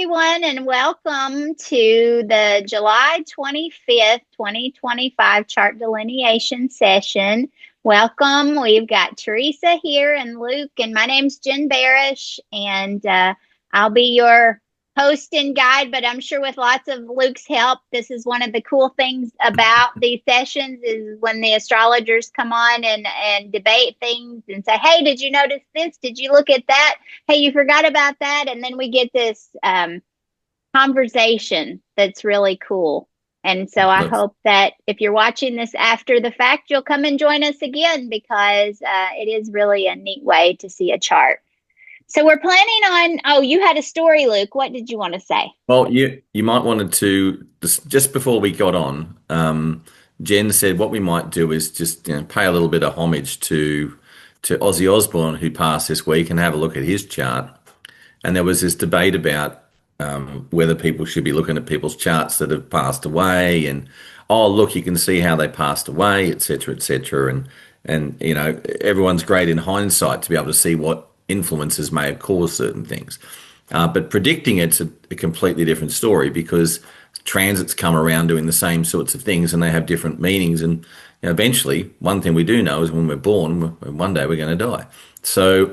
everyone, and welcome to the July 25th, 2025 chart delineation session. Welcome. We've got Teresa here and Luke, and my name's Jen Barrish, and I'll be your host and guide, but I'm sure with lots of Luke's help. This is one of the cool things about these sessions is when the astrologers come on and debate things and say, hey, did you notice this? Did you look at that? Hey, you forgot about that. And then we get this conversation that's really cool. And so I hope that if you're watching this after the fact, you'll come and join us again because it is really a neat way to see a chart. So we're planning on, you had a story, Luke. What did you want to say? Well, you might wanted to, just before we got on, Jen said what we might do is just pay a little bit of homage to Ozzy Osbourne, who passed this week, and have a look at his chart. And there was this debate about whether people should be looking at people's charts that have passed away, and oh, look, you can see how they passed away, etc., etc. And everyone's great in hindsight to be able to see what influences may have caused certain things. But predicting it's a completely different story because transits come around doing the same sorts of things and they have different meanings. And eventually, one thing we do know is when we're born, one day we're going to die. So,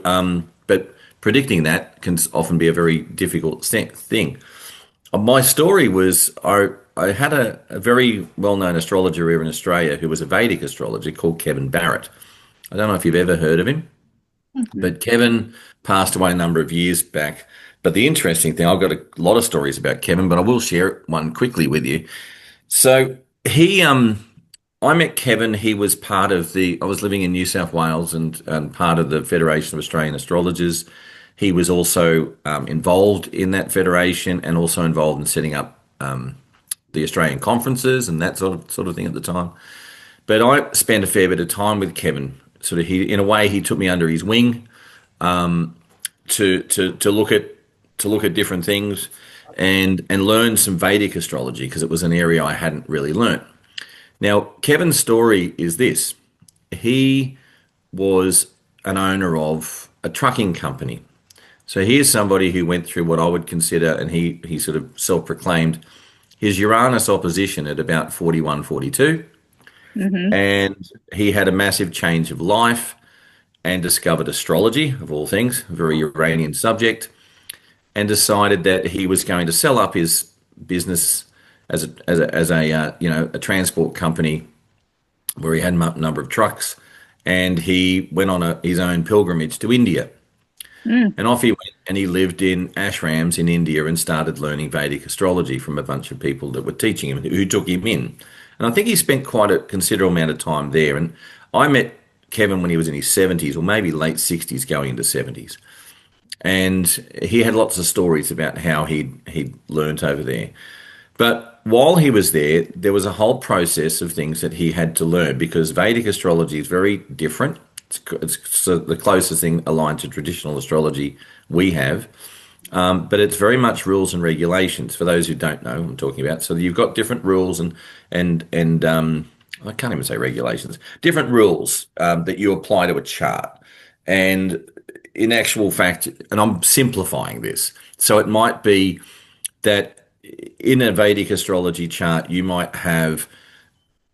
but predicting that can often be a very difficult thing. My story was I had a very well-known astrologer here in Australia who was a Vedic astrologer called Kevin Barrett. I don't know if you've ever heard of him. But Kevin passed away a number of years back. But the interesting thing, I've got a lot of stories about Kevin, but I will share one quickly with you. So I met Kevin. He was part of I was living in New South Wales and part of the Federation of Australian Astrologers. He was also involved in that federation and also involved in setting up the Australian conferences and that sort of thing at the time. But I spent a fair bit of time with Kevin. In a way, he took me under his wing to look at different things and learn some Vedic astrology because it was an area I hadn't really learnt. Now, Kevin's story is this: he was an owner of a trucking company. So here's somebody who went through what I would consider, and he sort of self-proclaimed his Uranus opposition at about 41, 42. Mm-hmm. And he had a massive change of life and discovered astrology, of all things, a very Uranian subject, and decided that he was going to sell up his business as a transport company where he had a number of trucks, and he went on his own pilgrimage to India. And off he went, and he lived in ashrams in India and started learning Vedic astrology from a bunch of people that were teaching him, who took him in. And I think he spent quite a considerable amount of time there. And I met Kevin when he was in his 70s or maybe late 60s going into 70s. And he had lots of stories about how he'd learnt over there. But while he was there, there was a whole process of things that he had to learn because Vedic astrology is very different. It's the closest thing aligned to traditional astrology we have. But it's very much rules and regulations. For those who don't know what I'm talking about, so you've got different rules and I can't even say regulations, different rules that you apply to a chart. And in actual fact, and I'm simplifying this, so it might be that in a Vedic astrology chart, you might have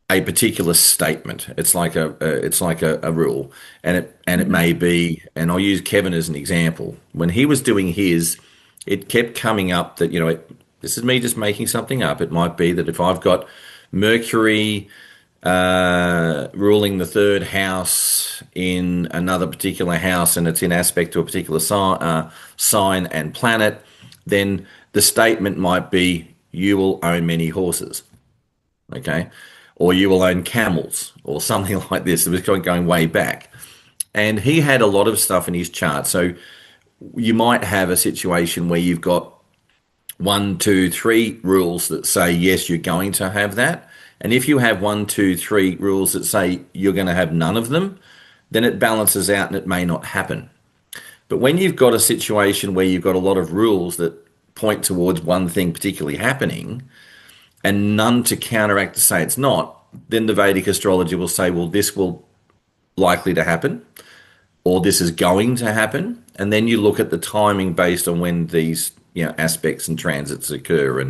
a particular statement. It's like a rule, and it may be. And I'll use Kevin as an example. When he was doing his, it kept coming up that this is me just making something up. It might be that if I've got Mercury ruling the third house in another particular house, and it's in aspect to a particular sign and planet, then the statement might be, "You will own many horses." Okay. Or you will own camels, or something like this. It was going way back. And he had a lot of stuff in his chart. So you might have a situation where you've got 1, 2, 3 rules that say, yes, you're going to have that. And if you have 1, 2, 3 rules that say you're going to have none of them, then it balances out and it may not happen. But when you've got a situation where you've got a lot of rules that point towards one thing particularly happening, and none to counteract to say it's not, then the Vedic astrology will say, well, this will likely to happen, or this is going to happen. And then you look at the timing based on when these aspects and transits occur,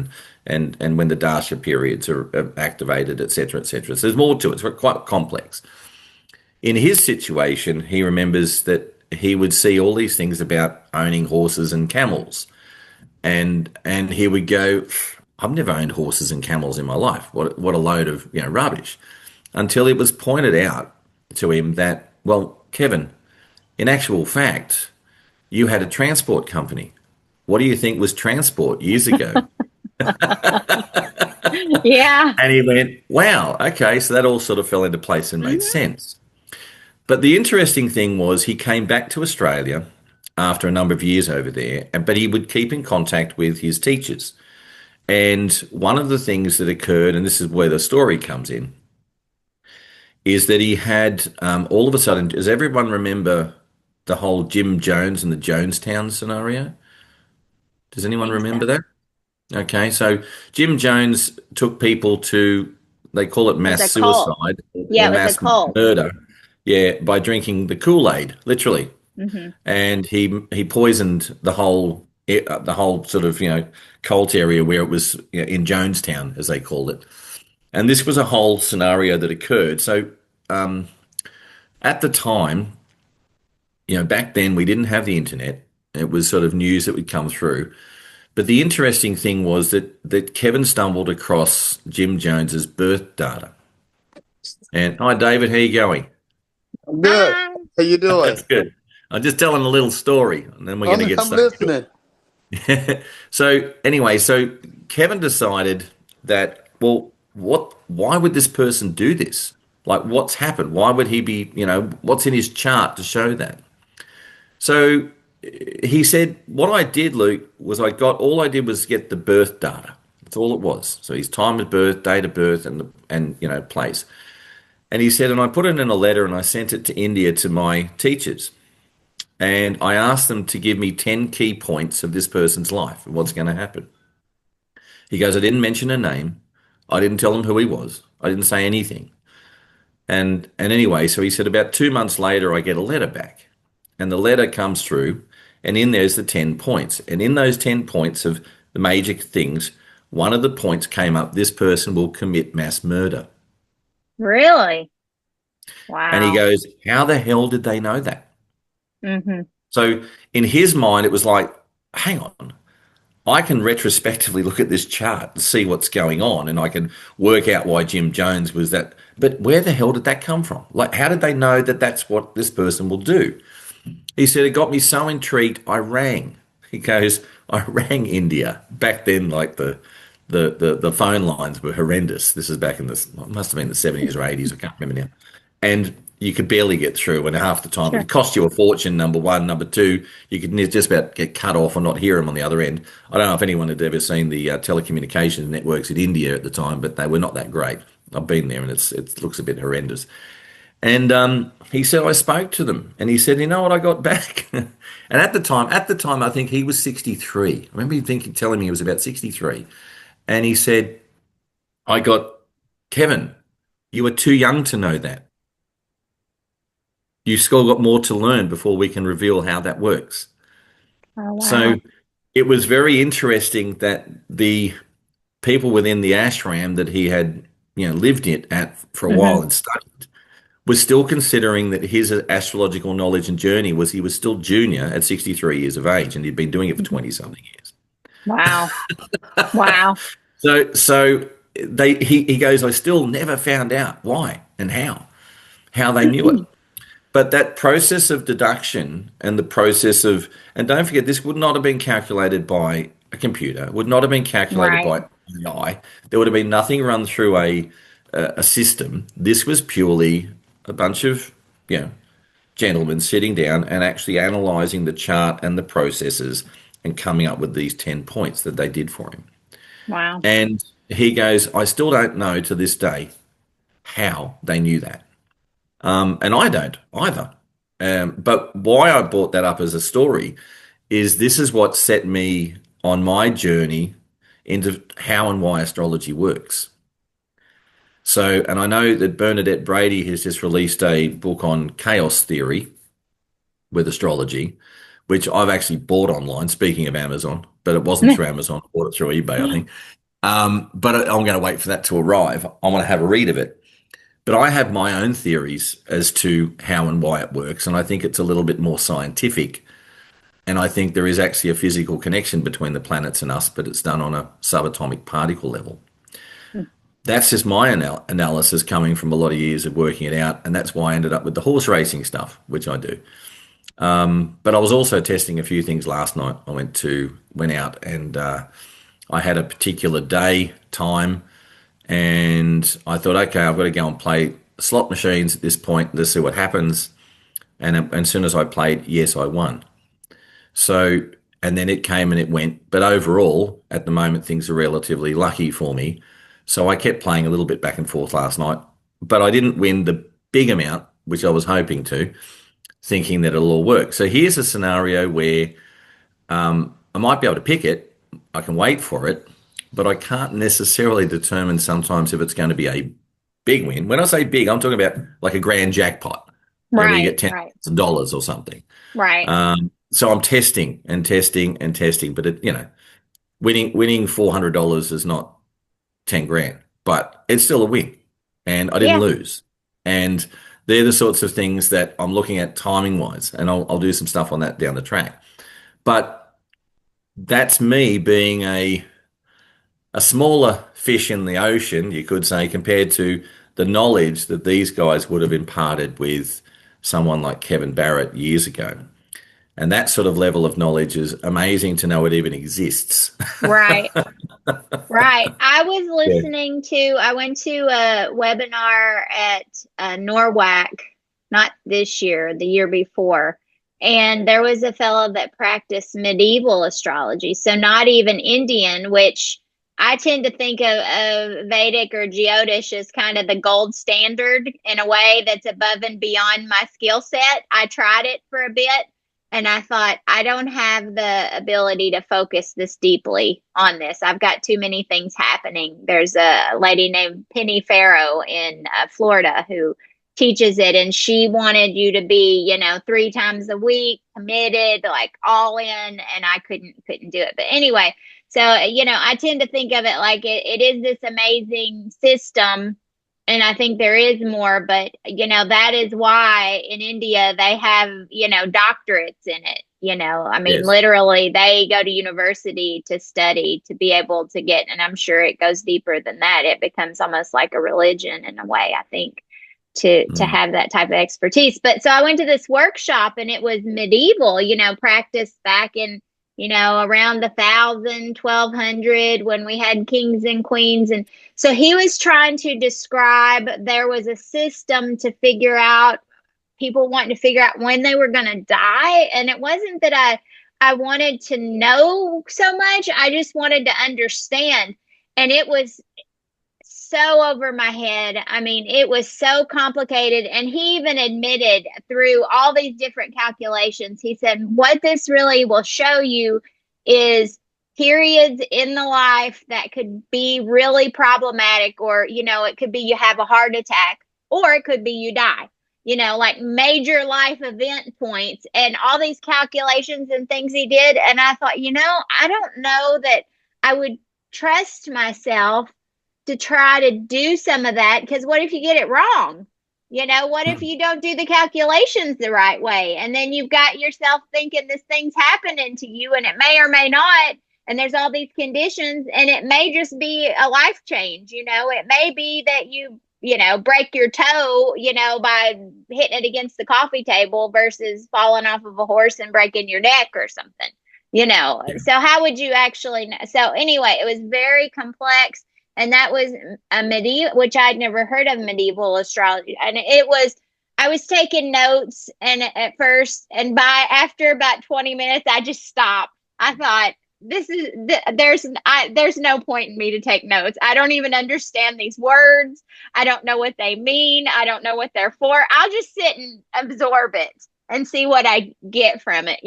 and when the dasha periods are activated, etc., etc. So there's more to it. It's quite complex. In his situation, he remembers that he would see all these things about owning horses and camels, and he would go, "I've never owned horses and camels in my life. What a load of rubbish!" Until it was pointed out to him that, well, Kevin, in actual fact, you had a transport company. What do you think was transport years ago? Yeah. And he went, wow, okay, so that all sort of fell into place and made Hmm. sense. But the interesting thing was he came back to Australia after a number of years over there, but he would keep in contact with his teachers. And one of the things that occurred, and this is where the story comes in, is that he had all of a sudden, does everyone remember the whole Jim Jones and the Jonestown scenario? Does I anyone think so. remember that? Okay, so Jim Jones took people to, they call it It was mass a cult. suicide Yeah, or it was a mass cult. murder, yeah, by drinking the Kool-Aid, literally. Hmm. And he poisoned the whole sort of cult area where it was in Jonestown, as they called it. And this was a whole scenario that occurred. So at the time, back then we didn't have the internet. It was sort of news that would come through. But the interesting thing was that Kevin stumbled across Jim Jones's birth data. And hi, David, how you going? I'm good. Hi. How you That's doing? good. I'm just telling a little story, and then we're going to get I'm stuck into listening. it. So anyway, so Kevin decided that, well, why would this person do this? Like, what's happened? Why would he be, what's in his chart to show that? So he said, what I did, Luke, was all I did was get the birth data. That's all it was. So his time of birth, date of birth, and place. And he said, and I put it in a letter and I sent it to India to my teachers. And I asked them to give me 10 key points of this person's life and what's going to happen. He goes, I didn't mention a name. I didn't tell them who he was. I didn't say anything. And anyway, so he said about 2 months later, I get a letter back. And the letter comes through, and in there's the 10 points. And in those 10 points of the major things, one of the points came up, this person will commit mass murder. Really? And he Wow. goes, how the hell did they know that? Hmm. So in his mind, it was like, hang on, I can retrospectively look at this chart and see what's going on, and I can work out why Jim Jones was that. But where the hell did that come from? Like, how did they know that that's what this person will do? He said, it got me so intrigued, I rang. He goes, I rang India. Back then, like the phone lines were horrendous. This is back in the, must have been the 70s or 80s, I can't remember now. And you could barely get through, and half the time it Sure. would cost you a fortune, number one. Number two, you could just about get cut off or not hear them on the other end. I don't know if anyone had ever seen the telecommunications networks in India at the time, but they were not that great. I've been there, and it looks a bit horrendous. And he said, I spoke to them, and he said, you know what, I got back. And at the time, I think he was 63. I remember him telling me he was about 63. And he said, I got, Kevin, you were too young to know that. You've still got more to learn before we can reveal how that works. Oh, So wow. it was very interesting that the people within the ashram that he had, lived in at for a Hmm. while and studied was still considering that his astrological knowledge and journey was he was still junior at 63 years of age, and he'd been doing it for Hmm. 20 something years. Wow. Wow. So he goes, I still never found out why and how they knew it. But that process of deduction and the process of, and don't forget, this would not have been calculated by a computer, would not have been calculated Right. by AI. There would have been nothing run through a system. This was purely a bunch of, you know, gentlemen sitting down and actually analyzing the chart and the processes and coming up with these 10 points that they did for him. Wow. And he goes, I still don't know to this day how they knew that. And I don't either. But why I brought that up as a story is this is what set me on my journey into how and why astrology works. So, and I know that Bernadette Brady has just released a book on chaos theory with astrology, which I've actually bought online. Speaking of Amazon, but it wasn't through Amazon. I bought it through eBay, I think. But I'm going to wait for that to arrive. I want to have a read of it. But I have my own theories as to how and why it works, and I think it's a little bit more scientific. And I think there is actually a physical connection between the planets and us, but it's done on a subatomic particle level. That's just my analysis coming from a lot of years of working it out, and that's why I ended up with the horse racing stuff, which I do. But I was also testing a few things last night. I went out and I had a particular day time, and I thought, okay, I've got to go and play slot machines at this point. Let's see what happens. And as soon as I played, yes, I won. So, and then it came and it went. But overall, at the moment, things are relatively lucky for me. So I kept playing a little bit back and forth last night, but I didn't win the big amount, which I was hoping to, thinking that it'll all work. So here's a scenario where I might be able to pick it. I can wait for it, but I can't necessarily determine sometimes if it's going to be a big win. When I say big, I'm talking about like a grand jackpot, where you Right, get right, $10,000 or something. right. So I'm testing and testing and testing, but winning $400 is not 10 grand, but it's still a win, and I didn't Yeah. lose. And they're the sorts of things that I'm looking at timing wise, and I'll do some stuff on that down the track. But that's me being a smaller fish in the ocean, you could say, compared to the knowledge that these guys would have imparted with someone like Kevin Barrett years ago. And that sort of level of knowledge is amazing to know it even exists. Right. Right. I was Yeah. listening to, I went to a webinar at Norwalk, not this year, the year before. And there was a fellow that practiced medieval astrology. So not even Indian, which I tend to think of Vedic or Jyotish as kind of the gold standard in a way that's above and beyond my skill set. I tried it for a bit. And I thought, I don't have the ability to focus this deeply on this. I've got too many things happening. There's a lady named Penny Farrow in Florida who teaches it, and she wanted you to be, 3 times a week, committed, like all in, and I couldn't do it. But anyway, so I tend to think of it like it is this amazing system, and I think there is more, but that is why in India they have, doctorates in it. I mean, Yes. literally they go to university to study to be able to get, and I'm sure it goes deeper than that. It becomes almost like a religion in a way, I think, to Mm. have that type of expertise. But so I went to this workshop and it was medieval, practiced back in, around the 1200 when we had kings and queens. And so he was trying to describe there was a system to figure out people wanting to figure out when they were going to die. And it wasn't that I wanted to know so much. I just wanted to understand. And it was so over my head. I mean, it was so complicated. And he even admitted through all these different calculations, he said, what this really will show you is periods in the life that could be really problematic, or, it could be you have a heart attack, or it could be you die. Like major life event points and all these calculations and things he did. And I thought, I don't know that I would trust myself to try to do some of that, because what if you get it wrong? What if you don't do the calculations the right way, and then you've got yourself thinking this thing's happening to you, and it may or may not, and there's all these conditions, and it may just be a life change. It may be that you break your toe, by hitting it against the coffee table versus falling off of a horse and breaking your neck or something. Yeah. So how would you actually know? So anyway, it was very complex. And that was a medieval, which I'd never heard of medieval astrology. And I was taking notes, and at first, and after about 20 minutes, I just stopped. I thought, there's no point in me to take notes. I don't even understand these words. I don't know what they mean. I don't know what they're for. I'll just sit and absorb it and see what I get from it,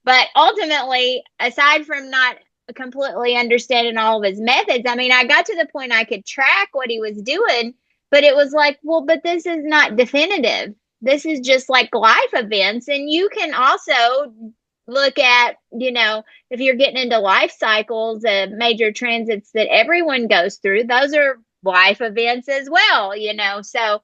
But ultimately, aside from not completely understanding all of his methods, I mean, I got to the point I could track what he was doing, but it was like, well, but this is not definitive. This is just like life events. And you can also look at, if you're getting into life cycles, major transits that everyone goes through, those are life events as well, So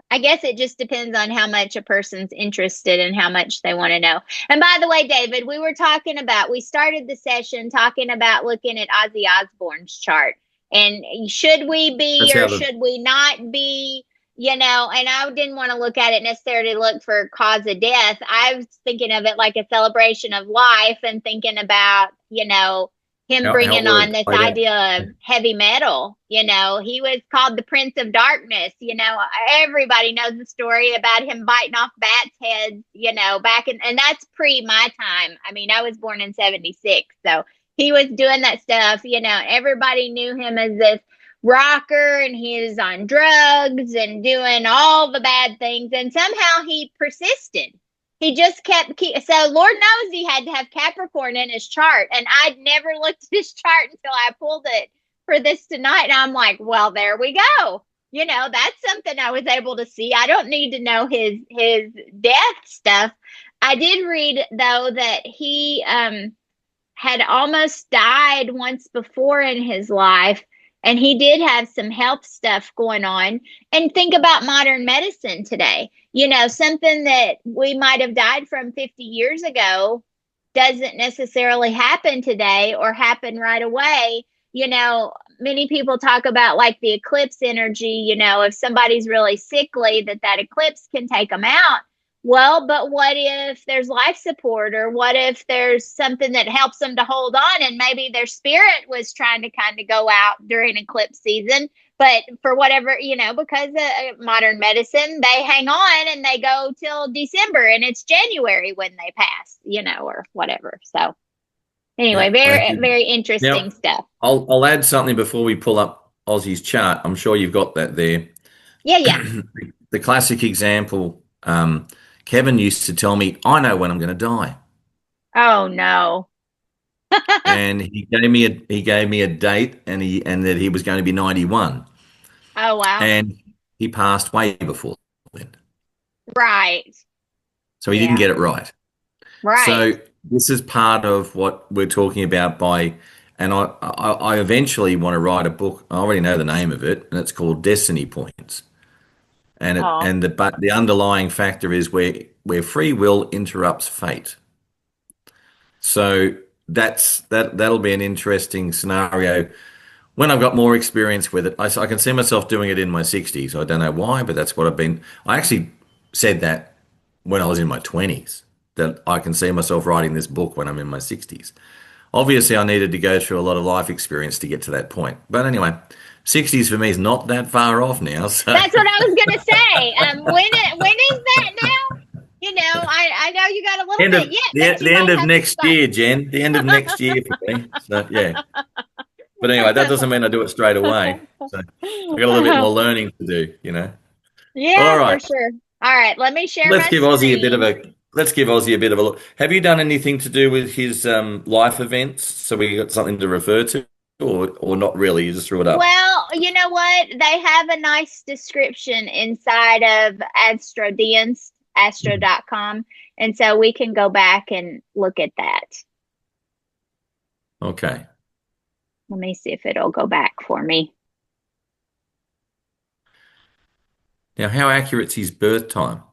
I guess it just depends on how much a person's interested and how much they want to know. And by the way, David, we started the session talking about looking at Ozzy Osbourne's chart. And should we be That's or how the should we not be, and I didn't want to look at it necessarily to look for cause of death. I was thinking of it like a celebration of life and thinking about, him how it bringing would on have this played out. idea of heavy metal. He was called the Prince of Darkness. Everybody knows the story about him biting off bats' heads, back and that's pre my time. I mean, I was born in 76. So he was doing that stuff, everybody knew him as this rocker and he was on drugs and doing all the bad things. And somehow he persisted. He just so Lord knows he had to have Capricorn in his chart. And I'd never looked at his chart until I pulled it for this tonight. And I'm like, well, there we go. That's something I was able to see. I don't need to know his death stuff. I did read though that he had almost died once before in his life. And he did have some health stuff going on. And think about modern medicine today. Something that we might have died from 50 years ago doesn't necessarily happen today or happen right away. Many people talk about like the eclipse energy, if somebody's really sickly, that eclipse can take them out. Well, but what if there's life support, or what if there's something that helps them to hold on, and maybe their spirit was trying to kind of go out during eclipse season, but for whatever, because of modern medicine, they hang on and they go till December and it's January when they pass, or whatever. So anyway, Yeah, thank very, you. very interesting Now, stuff. I'll add something before we pull up Aussie's chart. I'm sure you've got that there. Yeah, yeah. The classic example, Kevin used to tell me, I know when I'm going to die. Oh no. And he gave me a date, and that he was going to be 91. Oh wow. And he passed way before then. Right. So he didn't Yeah. get it right. Right. So this is part of what we're talking about and I eventually want to write a book. I already know the name of it, and it's called Destiny Points. Oh. But the underlying factor is where free will interrupts fate. So that'll be an interesting scenario when I've got more experience with it. I can see myself doing it in my 60s. I don't know why, but that's what I've been. I actually said that when I was in my 20s, that I can see myself writing this book when I'm in my 60s. Obviously, I needed to go through a lot of life experience to get to that point. But anyway, 60s for me is not that far off now. So That's what I was gonna say. When is that now? I know you got a little end bit of yet, but you the end might of have to next start. year, Jen. The end of next year for me. So yeah. But anyway, that doesn't mean I do it straight away. So I got a little bit more learning to do. All Yeah, for right. sure. All right, let me share Let's my give Aussie a bit of screen. a let's give Aussie a bit of a look. Have you done anything to do with his life events? So we got something to refer to, or not really? You just threw it up. Well, you know what? They have a nice description inside of AstroDance, astro.com. And so we can go back and look at that. Okay. Let me see if it'll go back for me. Now, how accurate is his birth time?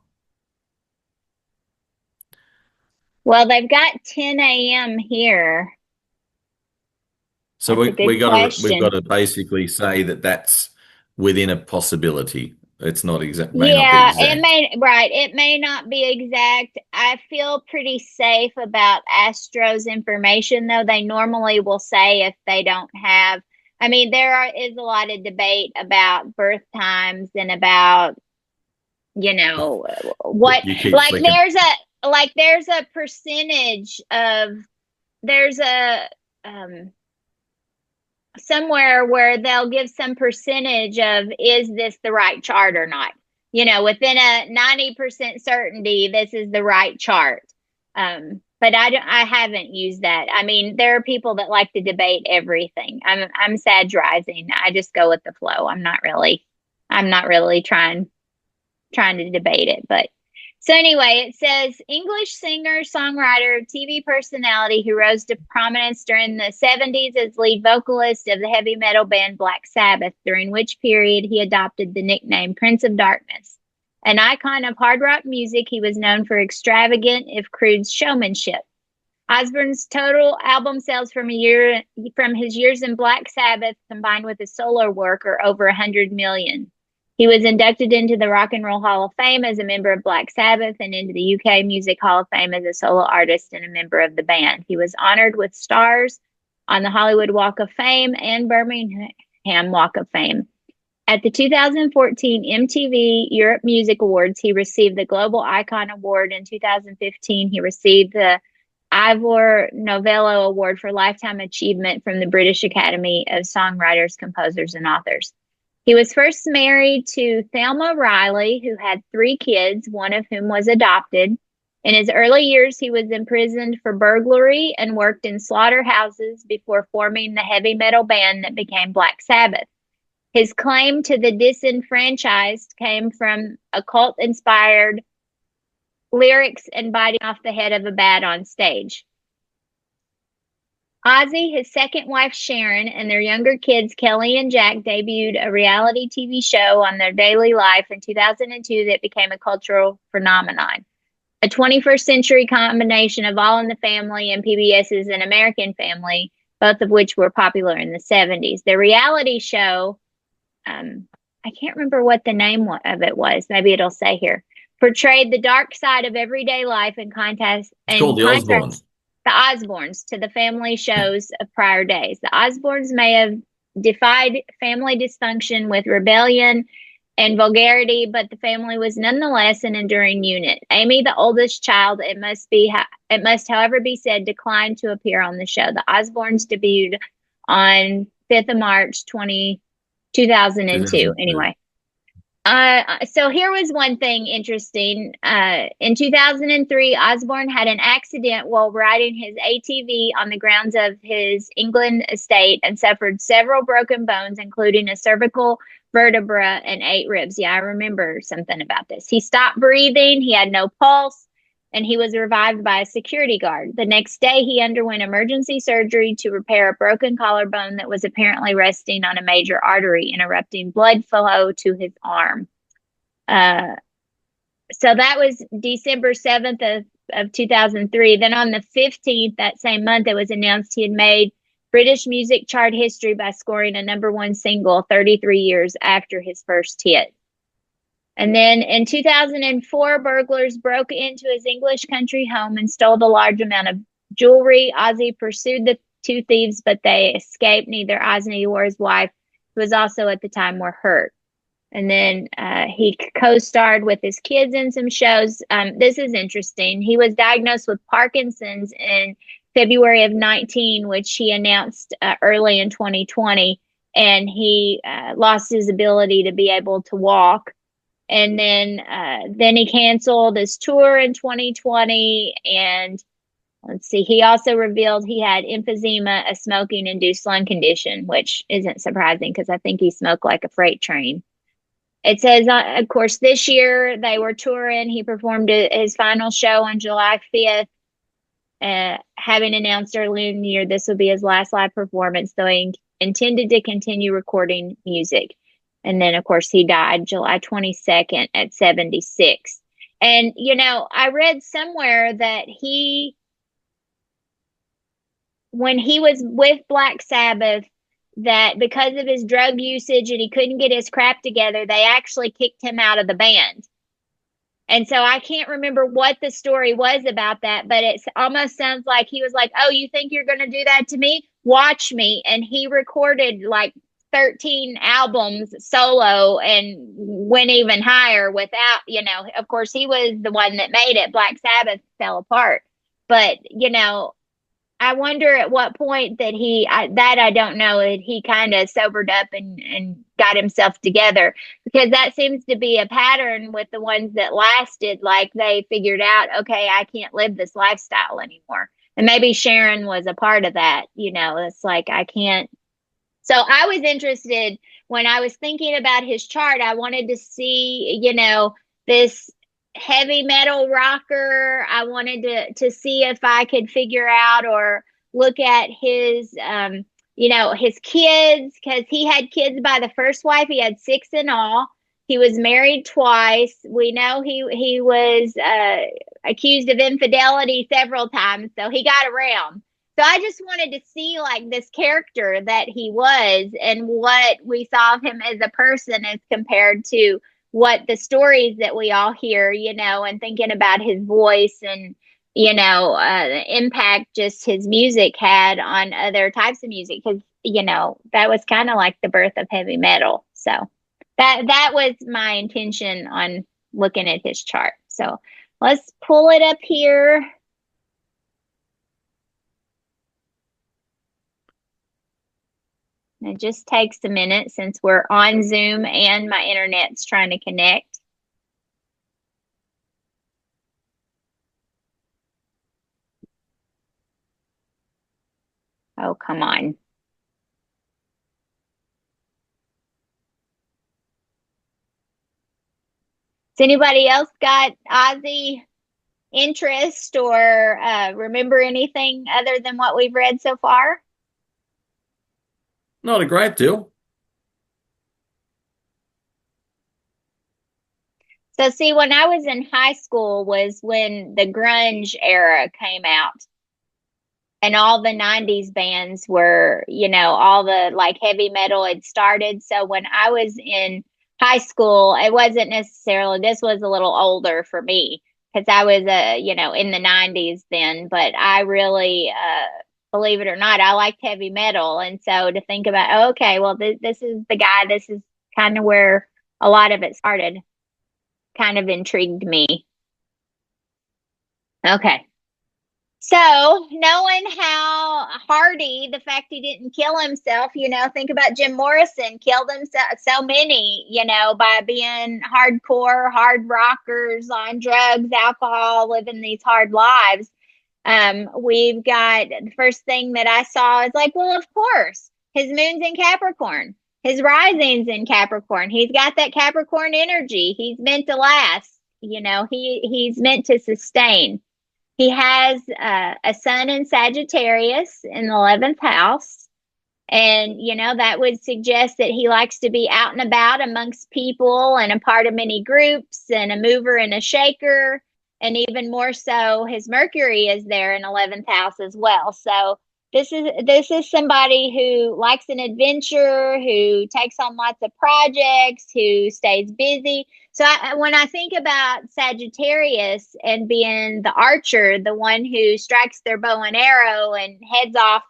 Well, they've got 10 a.m. here. So That's a we good we've got question. to basically say that that's within a possibility. It's not exact, may not be Yeah, it exact. may, right. It may not be exact. I feel pretty safe about Astro's information, though. They normally will say if they don't have, I mean, is a lot of debate about birth times and about, what, You keep flicking. there's a percentage of, there's a, um, somewhere where they'll give some percentage of is this the right chart or not, within a 90% certainty this is the right chart. But I haven't used that. I mean, there are people that like to debate everything. I'm Sag rising. I just go with the flow. I'm not really trying to debate it. But So anyway, it says English singer, songwriter, TV personality who rose to prominence during the 70s as lead vocalist of the heavy metal band Black Sabbath, during which period he adopted the nickname Prince of Darkness. An icon of hard rock music, he was known for extravagant, if crude, showmanship. Osbourne's total album sales from his years in Black Sabbath combined with his solo work are over 100 million. He was inducted into the Rock and Roll Hall of Fame as a member of Black Sabbath and into the UK Music Hall of Fame as a solo artist and a member of the band. He was honored with stars on the Hollywood Walk of Fame and Birmingham Walk of Fame. At the 2014 MTV Europe Music Awards, he received the Global Icon Award. In 2015, he received the Ivor Novello Award for Lifetime Achievement from the British Academy of Songwriters, Composers, and Authors. He was first married to Thelma Riley, who had 3 kids, one of whom was adopted. In his early years, he was imprisoned for burglary and worked in slaughterhouses before forming the heavy metal band that became Black Sabbath. His claim to the disenfranchised came from occult-inspired lyrics and biting off the head of a bat on stage. Ozzy, his second wife Sharon, and their younger kids Kelly and Jack debuted a reality TV show on their daily life in 2002 that became a cultural phenomenon. A 21st century combination of All in the Family and PBS's An American Family, both of which were popular in the 70s. The reality show, I can't remember what the name of it was. Maybe it'll say here. Portrayed the dark side of everyday life in contrast It's called The Osbournes. the Osbournes to the family shows of prior days. The Osbournes may have defied family dysfunction with rebellion and vulgarity, but the family was nonetheless an enduring unit. Amy, the oldest child, it must, however, be said, declined to appear on the show. The Osbournes debuted on 5th of March 2002. Anyway. So here was one thing interesting. In 2003, Osbourne had an accident while riding his ATV on the grounds of his England estate and suffered several broken bones, including a cervical vertebra and 8 ribs. Yeah, I remember something about this. He stopped breathing, he had no pulse, and he was revived by a security guard. The next day, he underwent emergency surgery to repair a broken collarbone that was apparently resting on a major artery, interrupting blood flow to his arm. So that was December 7th of 2003. Then on the 15th, that same month, it was announced he had made British music chart history by scoring a #1 single 33 years after his first hit. And then in 2004, burglars broke into his English country home and stole a large amount of jewelry. Ozzy pursued the 2 thieves, but they escaped. Neither Ozzy or his wife, who was also at the time, were hurt. And then he co-starred with his kids in some shows. This is interesting. He was diagnosed with Parkinson's in February of 19, which he announced early in 2020. And he lost his ability to be able to walk. And then he canceled his tour in 2020. And let's see, he also revealed he had emphysema, a smoking-induced lung condition, which isn't surprising because I think he smoked like a freight train. It says, of course, this year they were touring. He performed his final show on July 5th, having announced earlier in the year this would be his last live performance, though he intended to continue recording music. And then, of course, he died July 22nd at 76. And, you know, I read somewhere that when he was with Black Sabbath, that because of his drug usage and he couldn't get his crap together, they actually kicked him out of the band. And so I can't remember what the story was about that, but it almost sounds like he was like, oh, you think you're going to do that to me? Watch me. And he recorded like 13 albums solo and went even higher without, you know, of course, he was the one that made it. Black Sabbath fell apart. But, you know, I wonder at what point that I don't know, that he kind of sobered up and got himself together, because that seems to be a pattern with the ones that lasted. Like they figured out, okay, I can't live this lifestyle anymore. And maybe Sharon was a part of that. You know, it's like, I can't. So I was interested. When I was thinking about his chart, I wanted to see, you know, this, 'cause he was, of course, he was, you know, he was a heavy metal rocker. I wanted to see if I could figure out or look at his his kids, because he had kids by the first wife. He had six in all. He was married twice. We know he was accused of infidelity several times, so he got around. So I just wanted to see like this character that he was and what we saw of him as a person as compared to what the stories that we all hear, and thinking about his voice and, the impact just his music had on other types of music. Because, that was kind of like the birth of heavy metal. So that was my intention on looking at his chart. So let's pull it up here. It just takes a minute since we're on Zoom and my internet's trying to connect. Oh, come on. Has anybody else got Ozzy interest or remember anything other than what we've read so far? Not a great deal. So, see, when I was in high school was when the grunge era came out and all the 90s bands were, all the like heavy metal had started. So, when I was in high school, it wasn't necessarily, this was a little older for me because I was, in the 90s then, but I really, believe it or not, I liked heavy metal. And so to think about, oh, okay, well, this is the guy, this is kind of where a lot of it started, kind of intrigued me. Okay. So, knowing how hardy, the fact he didn't kill himself, think about Jim Morrison killed himself, so many, by being hardcore, hard rockers on drugs, alcohol, living these hard lives. We've got the first thing that I saw is like, well, of course, his moon's in Capricorn, his rising's in Capricorn. He's got that Capricorn energy. He's meant to last. He's meant to sustain. He has a sun in Sagittarius in the 11th house. And, that would suggest that he likes to be out and about amongst people and a part of many groups and a mover and a shaker. And even more so, his Mercury is there in 11th house as well. So this is somebody who likes an adventure, who takes on lots of projects, who stays busy. So when I think about Sagittarius and being the archer, the one who strikes their bow and arrow and heads off,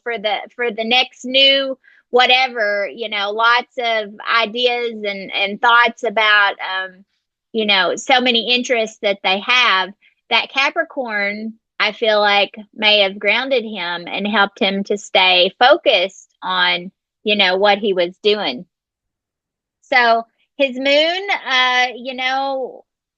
for the next new whatever, lots of ideas and thoughts about, so many interests that they have. That Capricorn, I feel like, may have grounded him and helped him to stay focused on, what he was doing. So his moon,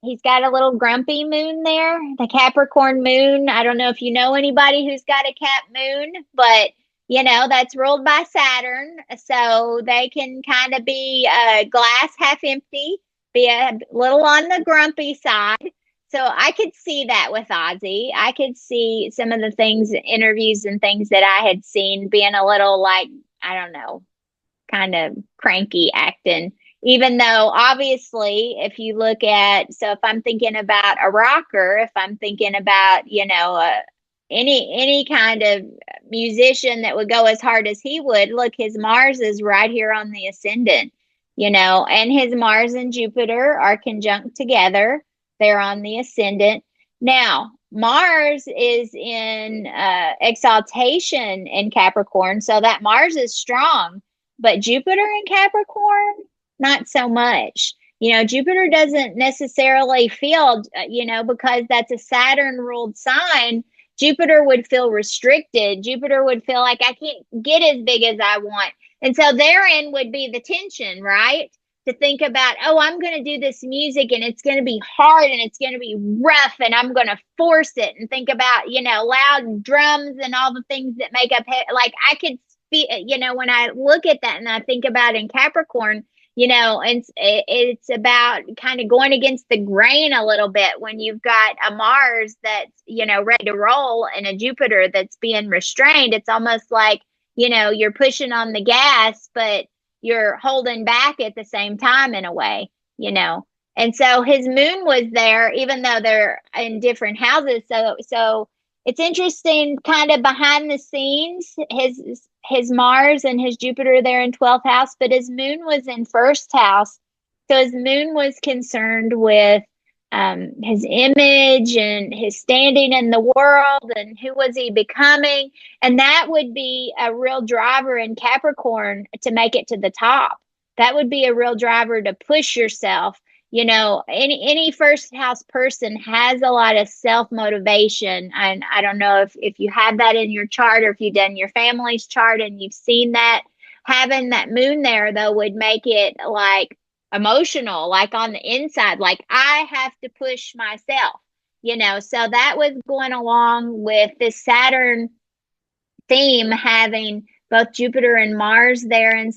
he's got a little grumpy moon there, the Capricorn moon. I don't know if you know anybody who's got a Cap moon, but that's ruled by Saturn. So they can kind of be glass half empty, be a little on the grumpy side. So I could see that with Ozzy. I could see some of the things, interviews and things that I had seen being a little like, I don't know, kind of cranky acting. Even though obviously, if you look at, so if I'm thinking about a rocker, if I'm thinking about, any kind of musician that would go as hard as he would, look, his Mars is right here on the ascendant, and his Mars and Jupiter are conjunct together. They're on the ascendant. Now, Mars is in exaltation in Capricorn, so that Mars is strong, but Jupiter in Capricorn, not so much. Jupiter doesn't necessarily feel, because that's a Saturn ruled sign. Jupiter would feel restricted. Jupiter would feel like I can't get as big as I want. And so therein would be the tension, right? To think about, oh, I'm going to do this music and it's going to be hard and it's going to be rough and I'm going to force it, and think about, loud drums and all the things that make up, like I could feel, when I look at that and I think about in Capricorn, And it's about kind of going against the grain a little bit when you've got a Mars that's, ready to roll and a Jupiter that's being restrained. It's almost like, you're pushing on the gas, but you're holding back at the same time in a way, you know. And so his moon was there, even though they're in different houses. So it's interesting, kind of behind the scenes. His Mars and his Jupiter there in 12th house, but his moon was in first house. So his moon was concerned with his image and his standing in the world and who was he becoming. And that would be a real driver in Capricorn to make it to the top. That would be a real driver to push yourself. Any first house person has a lot of self motivation, and I don't know if you have that in your chart or if you've done your family's chart and you've seen that. Having that moon there though would make it like emotional, like on the inside, like I have to push myself. So that was going along with this Saturn theme, having both Jupiter and Mars there, and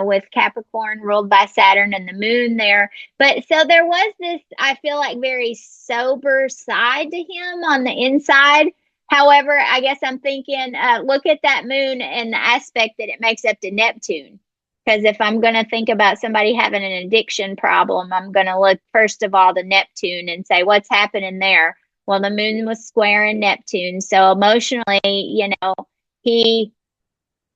with Capricorn ruled by Saturn and the moon there. But so there was this, I feel like, very sober side to him on the inside. However, I guess I'm thinking, look at that moon and the aspect that it makes up to Neptune. Because if I'm going to think about somebody having an addiction problem, I'm going to look first of all to Neptune and say, what's happening there? Well, the moon was square in Neptune. So emotionally, he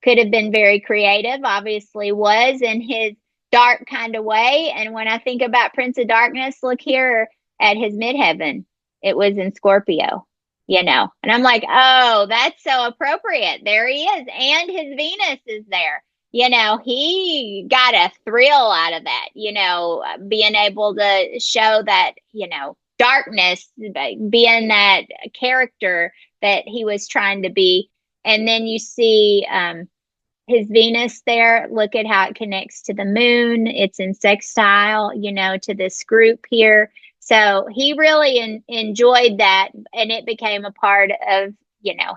could have been very creative, obviously was in his dark kind of way. And when I think about Prince of Darkness, look here at his midheaven. It was in Scorpio, And I'm like, oh, that's so appropriate. There he is. And his Venus is there. He got a thrill out of that, being able to show that, darkness, being that character that he was trying to be. And then you see his Venus there. Look at how it connects to the moon. It's in sextile, to this group here. So he really enjoyed that, and it became a part of,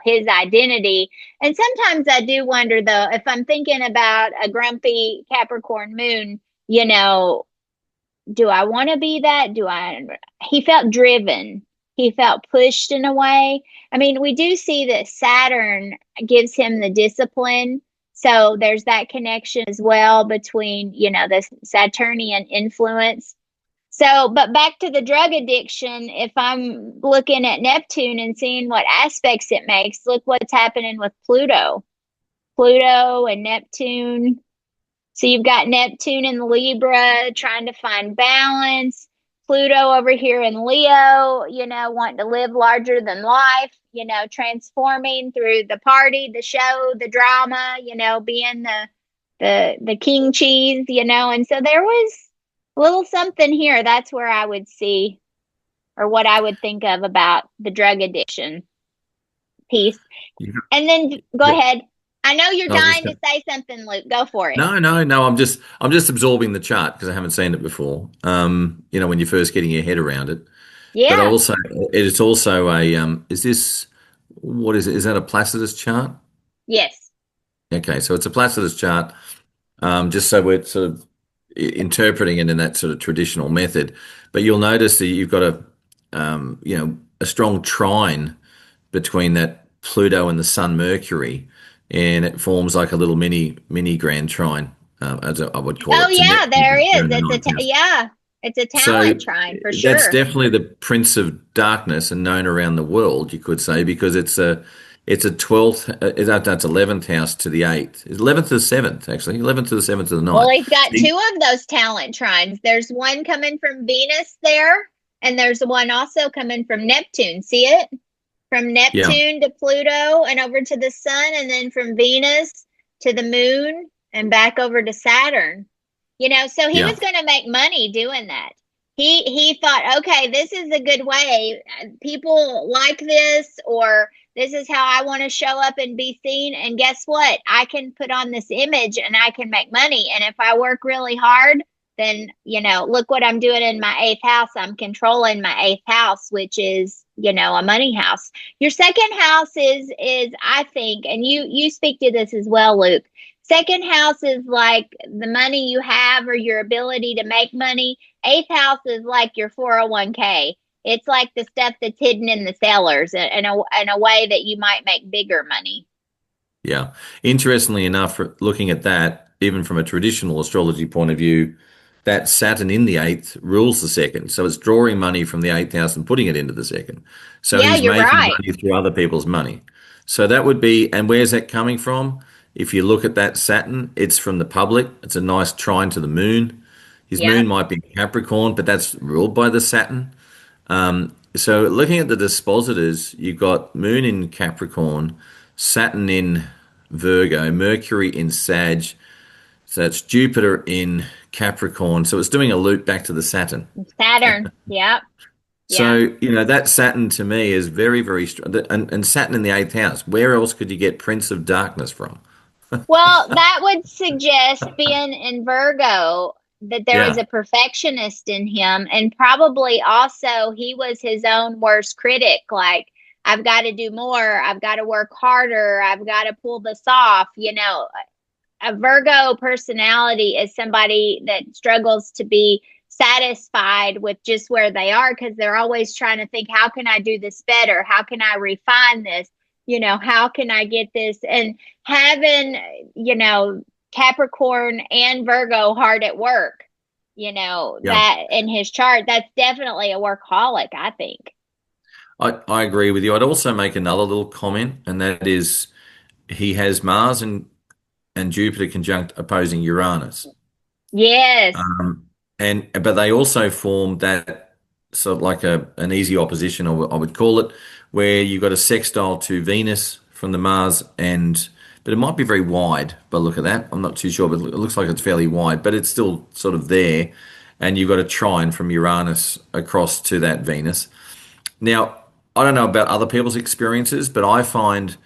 his identity. And sometimes I do wonder, though, if I'm thinking about a grumpy Capricorn moon, do I want to be that? He felt driven. He felt pushed in a way. I mean, we do see that Saturn gives him the discipline. So there's that connection as well between, the Saturnian influence. So, but back to the drug addiction, if I'm looking at Neptune and seeing what aspects it makes, look what's happening with Pluto. Pluto and Neptune. So you've got Neptune in Libra trying to find balance. Pluto over here in Leo, wanting to live larger than life, transforming through the party, the show, the drama, being the king cheese, and so there was a little something here. That's where I would see, or what I would think of about the drug addiction piece. Yeah. And then go Yeah. ahead. I know you're I was just dying gonna, to say something, Luke. Go for it. no, no, no. I'm just absorbing the chart because I haven't seen it before. When you're first getting your head around it. But Yeah. also, it's also a is this what is it? Is that a Placidus chart? Yes. Okay, so it's a Placidus chart. Just so we're sort of interpreting it in that sort of traditional method. But you'll notice that you've got a strong trine between that Pluto and the Sun Mercury, and it forms like a little mini grand trine, as I would call Oh it, to yeah, there Neptune there is. in the ninth house. Yeah, it's a So talent trine for that's sure. definitely the Prince of Darkness and known around the world, you could say, because it's a 12th, that's 11th house to the 8th. 11th to the 7th, actually. 11th to the 7th to the Well, ninth. he's got See? two of those talent trines. There's one coming from Venus there, and there's one also coming from Neptune. See it? From Yeah, Neptune to Pluto and over to the sun, and then from Venus to the moon and back over to Saturn. So he yeah. was going to make money doing that. He thought, okay, this is a good way. People like this, or this is how I want to show up and be seen. And guess what? I can put on this image and I can make money. And if I work really hard, then, look what I'm doing in my eighth house. I'm controlling my eighth house, which is, a money house. Your second house is I think, and you speak to this as well, Luke. Second house is like the money you have or your ability to make money. Eighth house is like your 401k. It's like the stuff that's hidden in the cellars in a way that you might make bigger money. Yeah. Interestingly enough, looking at that, even from a traditional astrology point of view, that Saturn in the eighth rules the second. So it's drawing money from the eighth house and putting it into the second. So Yeah, he's you're making right. money through other people's money. So that would be, and where's that coming from? If you look at that Saturn, it's from the public. It's a nice trine to the moon. His moon Yep. might be Capricorn, but that's ruled by the Saturn. So looking at the dispositors, you've got Moon in Capricorn, Saturn in Virgo, Mercury in Sag. So that's Jupiter in Capricorn. So it's doing a loop back to the Saturn. Saturn. Yep. Yep. So, that Saturn to me is very, very strong. And Saturn in the eighth house. Where else could you get Prince of Darkness from? Well, that would suggest being in Virgo that there was Yeah. a perfectionist in him, and probably also he was his own worst critic. Like, I've got to do more, I've got to work harder, I've got to pull this off. A Virgo personality is somebody that struggles to be satisfied with just where they are because they're always trying to think, how can I do this better? How can I refine this? How can I get this? And having, Capricorn and Virgo hard at work, Yeah. that in his chart, that's definitely a workaholic, I think. I agree with you. I'd also make another little comment, and that is he has Mars and Jupiter conjunct opposing Uranus. Yes. And but they also form that sort of like an easy opposition, I would call it, where you've got a sextile to Venus from the Mars but it might be very wide by the look of that. I'm not too sure, but it looks like it's fairly wide, but it's still sort of there. And you've got a trine from Uranus across to that Venus. Now, I don't know about other people's experiences, but I find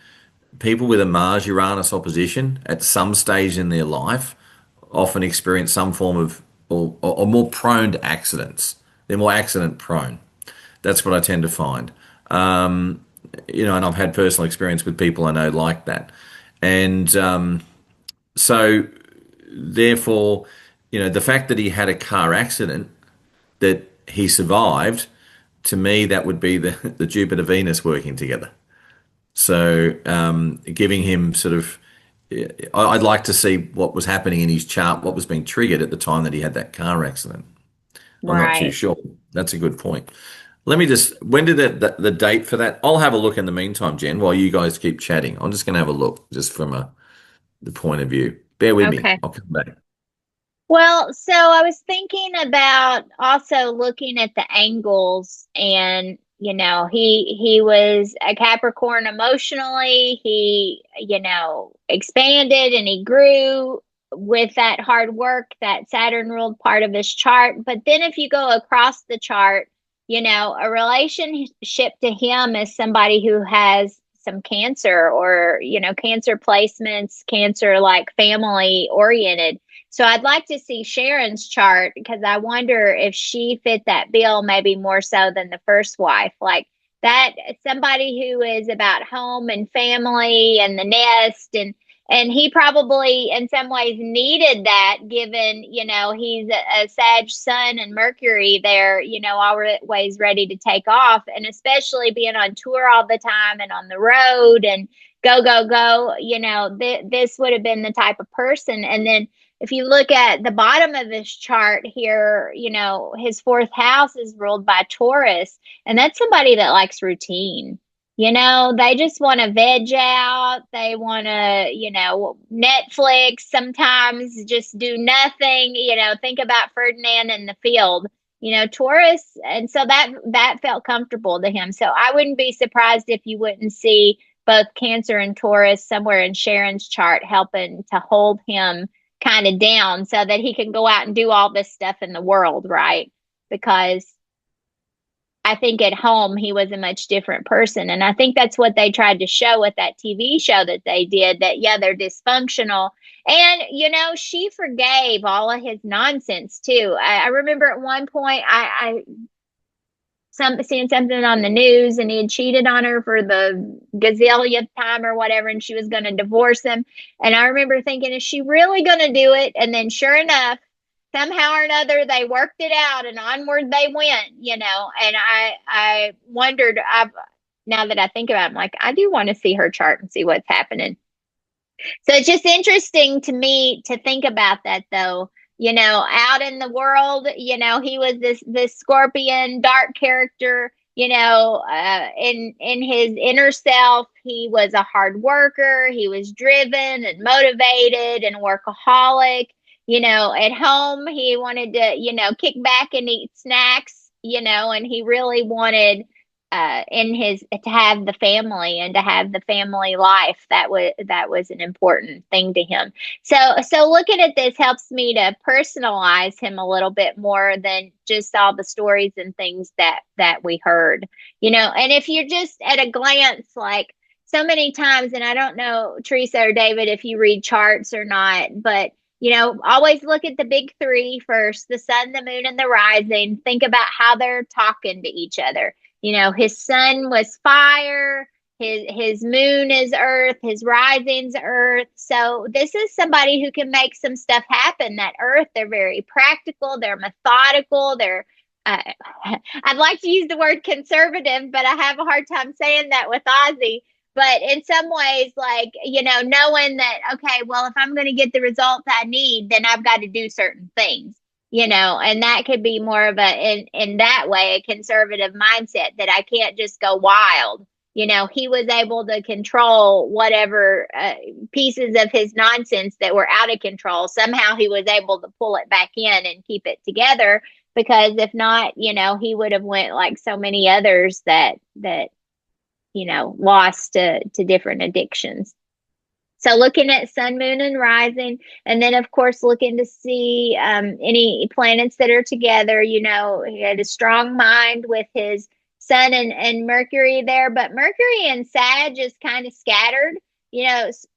people with a Mars Uranus opposition at some stage in their life often experience some form of or more prone to accidents. They're more accident prone. That's what I tend to find. And I've had personal experience with people I know like that. And so, therefore, the fact that he had a car accident that he survived, to me, that would be the Jupiter Venus working together. So, giving him sort of, I'd like to see what was happening in his chart, what was being triggered at the time that he had that car accident. I'm not too Right. sure. That's a good point. Let me just, when did the date for that? I'll have a look in the meantime, Jen, while you guys keep chatting. I'm just going to have a look just from the point of view. Bear with me. Okay. I'll come back. Well, so I was thinking about also looking at the angles, and he was a Capricorn emotionally. He, expanded and he grew with that hard work, that Saturn ruled part of his chart. But then if you go across the chart, a relationship to him is somebody who has some cancer, or cancer placements, cancer like family oriented. So I'd like to see Sharon's chart because I wonder if she fit that bill maybe more so than the first wife. Like that, somebody who is about home and family and the nest, and he probably in some ways needed that, given he's a Sag Sun and Mercury there, always ready to take off, and especially being on tour all the time and on the road and go go go. This would have been the type of person. And then if you look at the bottom of this chart here, his fourth house is ruled by Taurus, and that's somebody that likes routine. They just want to veg out. They want to, Netflix, sometimes just do nothing, think about Ferdinand in the field, Taurus. And so that felt comfortable to him. So I wouldn't be surprised if you wouldn't see both Cancer and Taurus somewhere in Sharon's chart helping to hold him kind of down so that he can go out and do all this stuff in the world, right? Because I think at home he was a much different person. And I think that's what they tried to show with that TV show that they did, that, yeah, they're dysfunctional. And, she forgave all of his nonsense too. I remember at one point, I seeing something on the news, and he had cheated on her for the gazillionth time or whatever, and she was going to divorce him. And I remember thinking, is she really going to do it? And then sure enough, somehow or another, they worked it out, and onward they went, And I wondered, now that I think about it, I'm like, I do want to see her chart and see what's happening. So it's just interesting to me to think about that, though. Out in the world, he was this scorpion, dark character. In his inner self, he was a hard worker. He was driven and motivated and workaholic. At home, he wanted to, kick back and eat snacks. And he really wanted in his to have the family and to have the family life. That was an important thing to him. So looking at this helps me to personalize him a little bit more than just all the stories and things that we heard. And if you're just at a glance, like so many times, and I don't know, Teresa or David, if you read charts or not, but always look at the big three first: the sun, the moon, and the rising. Think about how they're talking to each other. His sun was fire, his moon is earth, his rising's earth. So this is somebody who can make some stuff happen. That earth, they're very practical, they're methodical, they're I'd like to use the word conservative, but I have a hard time saying that with Ozzy. But in some ways, like, knowing that, okay, well, if I'm going to get the results I need, then I've got to do certain things. And that could be more of in that way, a conservative mindset, that I can't just go wild. He was able to control whatever pieces of his nonsense that were out of control. Somehow he was able to pull it back in and keep it together, because if not, he would have went like so many others that lost to different addictions. So looking at sun, moon, and rising, and then of course looking to see any planets that are together. He had a strong mind with his sun and Mercury there, but Mercury and Sag is kind of scattered.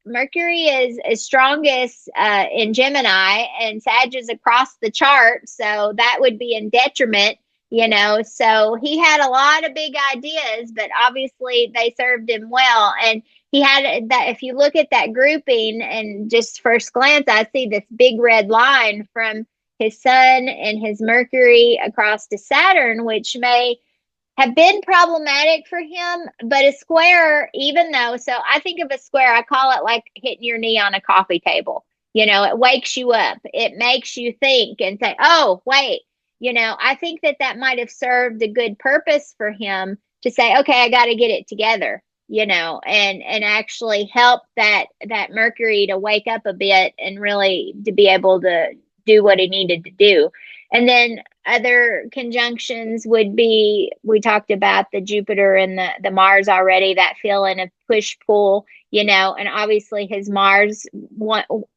Mercury is strongest in Gemini, and Sag is across the chart, so that would be in detriment. So he had a lot of big ideas, but obviously they served him well. And he had that. If you look at that grouping and just first glance, I see this big red line from his sun and his Mercury across to Saturn, which may have been problematic for him. But a square, even though, so I think of a square, I call it like hitting your knee on a coffee table. It wakes you up. It makes you think and say, oh, wait. I think that might have served a good purpose for him to say, okay, I got to get it together, and actually help that Mercury to wake up a bit and really to be able to do what he needed to do. And then other conjunctions would be, we talked about the Jupiter and the Mars already, that feeling of push pull, and obviously his Mars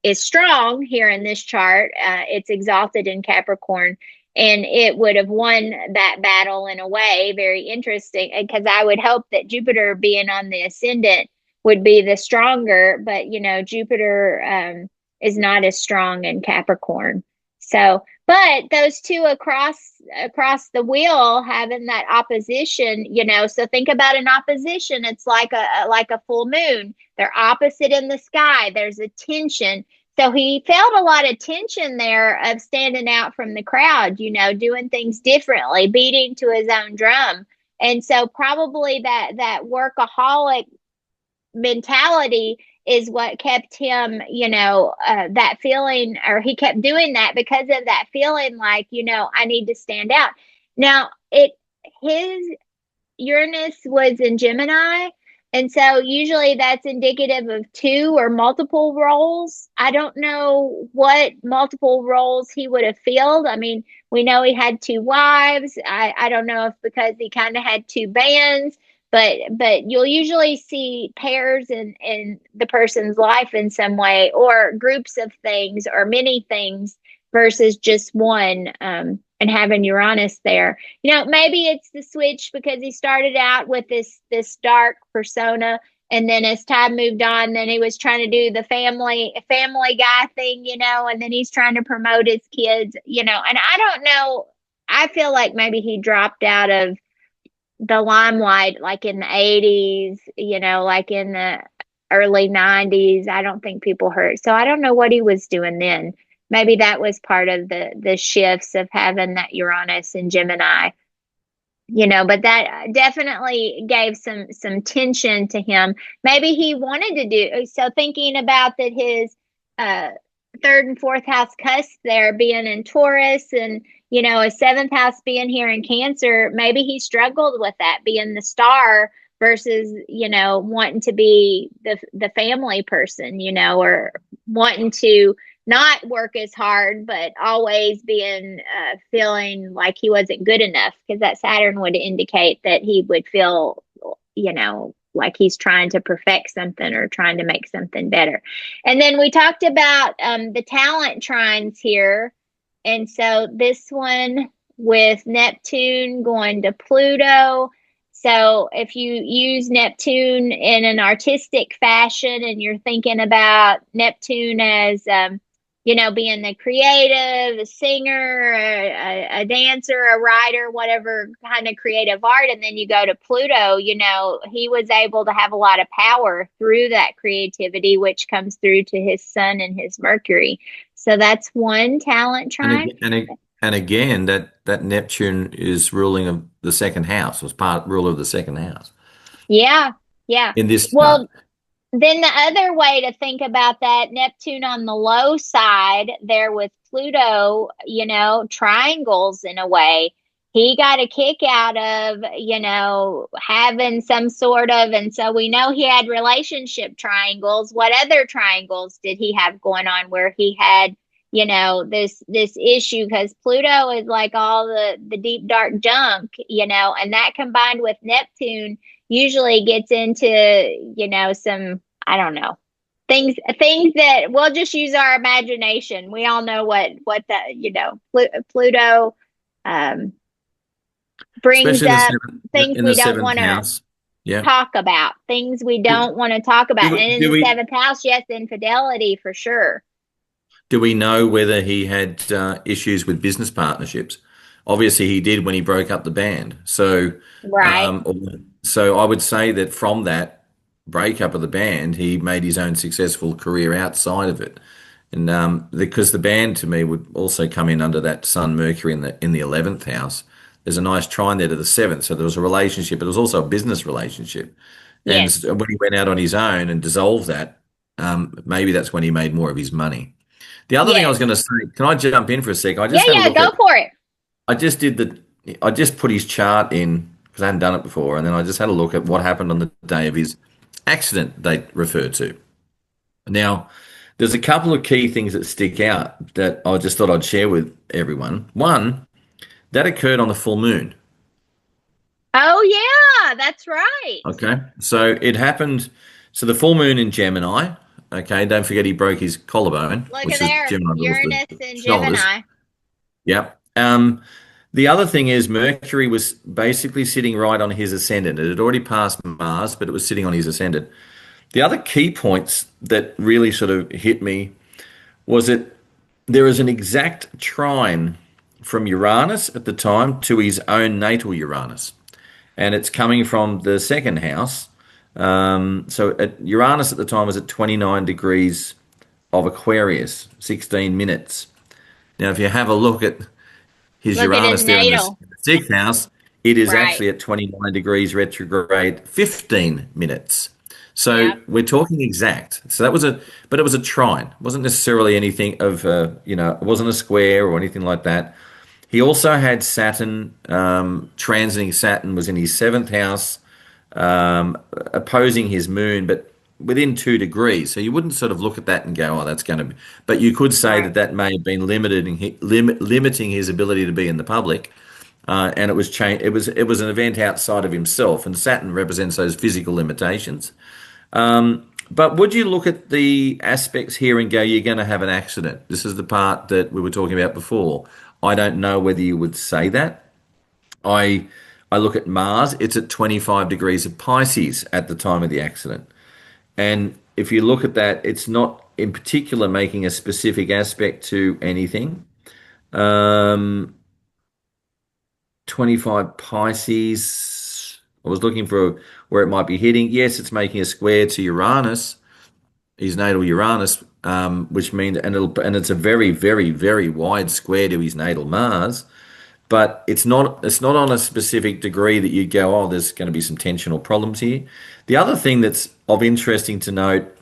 is strong here in this chart. It's exalted in Capricorn. And it would have won that battle in a way. Very interesting, because I would hope that Jupiter being on the ascendant would be the stronger, but Jupiter is not as strong in Capricorn. So, but those two across the wheel having that opposition, so think about an opposition. It's like a full moon. They're opposite in the sky. There's a tension. So he felt a lot of tension there of standing out from the crowd, doing things differently, beating to his own drum. And so probably that workaholic mentality is what kept him, that feeling, or he kept doing that because of that feeling like, I need to stand out. Now, his Uranus was in Gemini. And so usually that's indicative of two or multiple roles. I don't know what multiple roles he would have filled. I mean, we know he had two wives. I don't know if because he kind of had two bands, but you'll usually see pairs in the person's life in some way, or groups of things or many things versus just one. And having Uranus there, maybe it's the switch because he started out with this dark persona, and then as time moved on, then he was trying to do the family guy thing, and then he's trying to promote his kids, and I don't know. I feel like maybe he dropped out of the limelight, like in the 80s, like in the early 90s. I don't think people heard. So I don't know what he was doing then. Maybe that was part of the shifts of having that Uranus and Gemini. But that definitely gave some tension to him. Maybe he wanted to do so, thinking about that his uh third and fourth house cusp there being in Taurus, and a seventh house being here in Cancer. Maybe he struggled with that, being the star versus wanting to be the family person, or wanting to not work as hard, but always being feeling like he wasn't good enough, because that Saturn would indicate that he would feel, like he's trying to perfect something or trying to make something better. And then we talked about the talent trines here. And so this one with Neptune going to Pluto. So if you use Neptune in an artistic fashion and you're thinking about Neptune as being the creative, a singer, a dancer, a writer, whatever kind of creative art. And then you go to Pluto, he was able to have a lot of power through that creativity, which comes through to his Sun and his Mercury. So that's one talent And trine. again, and again, that Neptune is ruling of the second house, was part ruler of the second house Yeah. Yeah. in this chart. Well, then the other way to think about that, Neptune on the low side there with Pluto, triangles in a way. He got a kick out of, having some sort of, and so we know he had relationship triangles. What other triangles did he have going on where he had, this issue? Because Pluto is like all the deep dark junk, and that combined with Neptune usually gets into, some, I don't know, things that we'll just use our imagination. We all know what that, Pluto um brings Especially in the up, things in the we don't seventh want to house. Yeah. talk about, things we Do, don't want to talk about. And in do the we seventh house, yes, infidelity for sure. do we know whether he had issues with business partnerships? Obviously, he did when he broke up the band. Right. Um, so I would say that from that breakup of the band, he made his own successful career outside of it. And because the band to me would also come in under that Sun Mercury in the 11th house. There's a nice trine there to the seventh. So there was a relationship, but there was also a business relationship. And Yes. when he went out on his own and dissolved that, maybe that's when he made more of his money. The other thing I was Yes. going to say, can I jump in for a sec? I Yeah, just had a yeah, look go at, for it. I just did the, I just put his chart in because I hadn't done it before, and then I just had a look at what happened on the day of his accident they referred to. Now, there's a couple of key things that stick out that I just thought I'd share with everyone. One, that occurred on the full moon. Oh yeah, that's right. Okay. So it happened. So the full moon in Gemini. Okay. Don't forget he broke his collarbone, Look at which is there, Gemini rules the Uranus and shoulders. Gemini. Yep. The other thing is Mercury was basically sitting right on his ascendant. It had already passed Mars, but it was sitting on his ascendant. The other key points that really sort of hit me was that there is an exact trine from Uranus at the time to his own natal Uranus, and it's coming from the second house. So Uranus at the time was at 29 degrees of Aquarius, 16 minutes. Now, if you have a look at his Look at his Uranus there in natal. the sixth house, it is Right. actually at 29 degrees retrograde, 15 minutes. So Yep. we're talking exact. So that was but it was a trine. It wasn't necessarily anything of, it wasn't a square or anything like that. He also had Saturn, transiting Saturn was in his seventh house, opposing his moon, but within 2 degrees. So you wouldn't sort of look at that and go, "Oh, that's going to be." But you could say that Right. that may have been limiting his ability to be in the public, and it was change. It was an event outside of himself, and Saturn represents those physical limitations. But would you look at the aspects here and go, "You're going to have an accident"? This is the part that we were talking about before. I don't know whether you would say that. I I look at Mars, it's at 25 degrees of Pisces at the time of the accident. And if you look at that, it's not in particular making a specific aspect to anything. Um, 25 Pisces. I was looking for where it might be hitting. Yes, it's making a square to Uranus, his natal Uranus, which means and it's a very, very, very wide square to his natal Mars. But it's not on a specific degree that you'd go, oh, there's going to be some tensional problems here. The other thing that's of interesting to note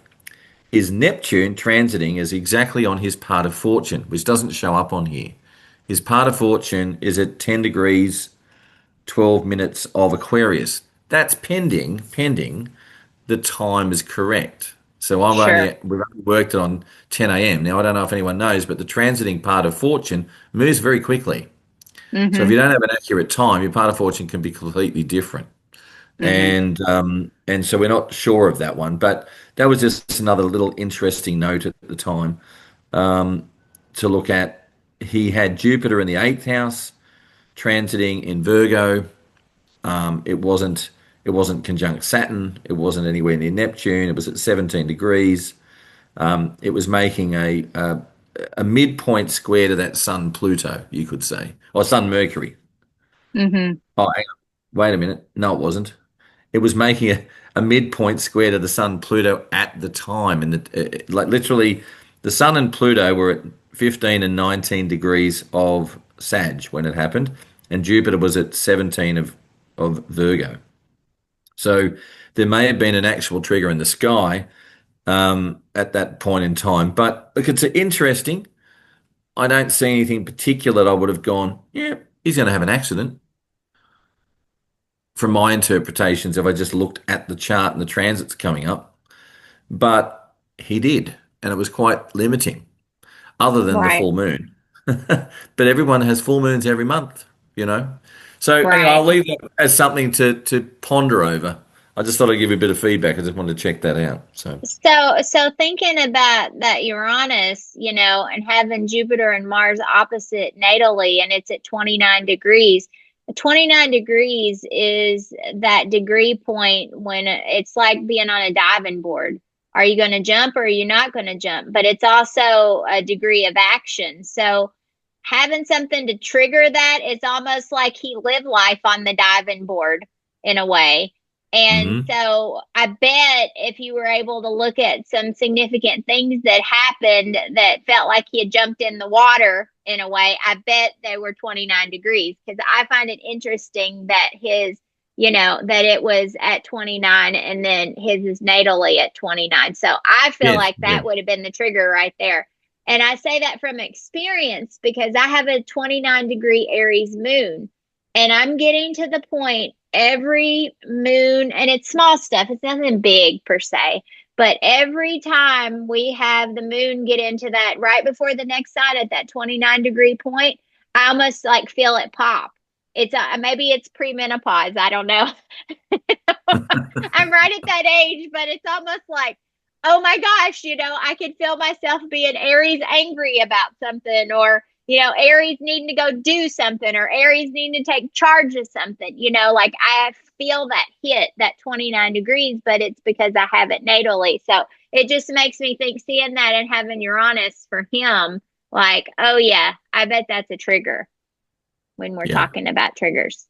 is Neptune transiting is exactly on his part of fortune, which doesn't show up on here. His part of fortune is at 10 degrees 12 minutes of Aquarius. That's pending the time is correct. So Sure. we've only worked it on 10 a.m. Now I don't know if anyone knows, but the transiting part of fortune moves very quickly. So if Mm-hmm. you don't have an accurate time, your part of fortune can be completely different. Mm-hmm. And so we're not sure of that one, but that was just another little interesting note at the time to look at. He had Jupiter in the eighth house, transiting in Virgo. It wasn't conjunct Saturn. It wasn't anywhere near Neptune. It was at 17 degrees. It was making a midpoint square to that Sun Pluto, you could say, or Sun Mercury. Mm-hmm. Oh, hang on. Wait a minute. No, it wasn't. It was making a midpoint square to the Sun Pluto at the time, and like literally, the Sun and Pluto were at 15 and 19 degrees of Sag when it happened, and Jupiter was at 17 of Virgo. So there may have been an actual trigger in the sky at that point in time. But look, it's interesting. I don't see anything particular that I would have gone, yeah, he's going to have an accident. From my interpretations, if I just looked at the chart and the transits coming up, but he did, and it was quite limiting, other than the Right. full moon. But everyone has full moons every month, you know. So anyway, Right. I'll leave that as something to ponder over. I just thought I'd give you a bit of feedback. I just wanted to check that out. So So thinking about that Uranus, and having Jupiter and Mars opposite natally, and it's at 29 degrees. 29 degrees is that degree point when it's like being on a diving board. Are you going to jump or are you not going to jump? But it's also a degree of action. So having something to trigger that, it's almost like he lived life on the diving board in a way. And hmm so I bet if you were able to look at some significant things that happened that felt like he had jumped in the water in a way, I bet they were 29 degrees because I find it interesting that that it was at 29 and then his is natally at 29. So I feel yes, like yeah, that would have been the trigger right there. And I say that from experience because I have a 29-degree Aries moon. And I'm getting to the point every moon, and it's small stuff, it's nothing big per se. But every time we have the moon get into that right before the next side at that 29-degree point, I almost like feel it pop. It's maybe it's premenopause. I don't know. I'm right at that age, but it's almost like, oh my gosh, I could feel myself being Aries angry about something, or Aries needing to go do something, or Aries needing to take charge of something. Like I feel that hit that 29 degrees, but it's because I have it natally. So it just makes me think, seeing that and having Uranus for him, like, oh yeah, I bet that's a trigger when we're yeah. talking about triggers.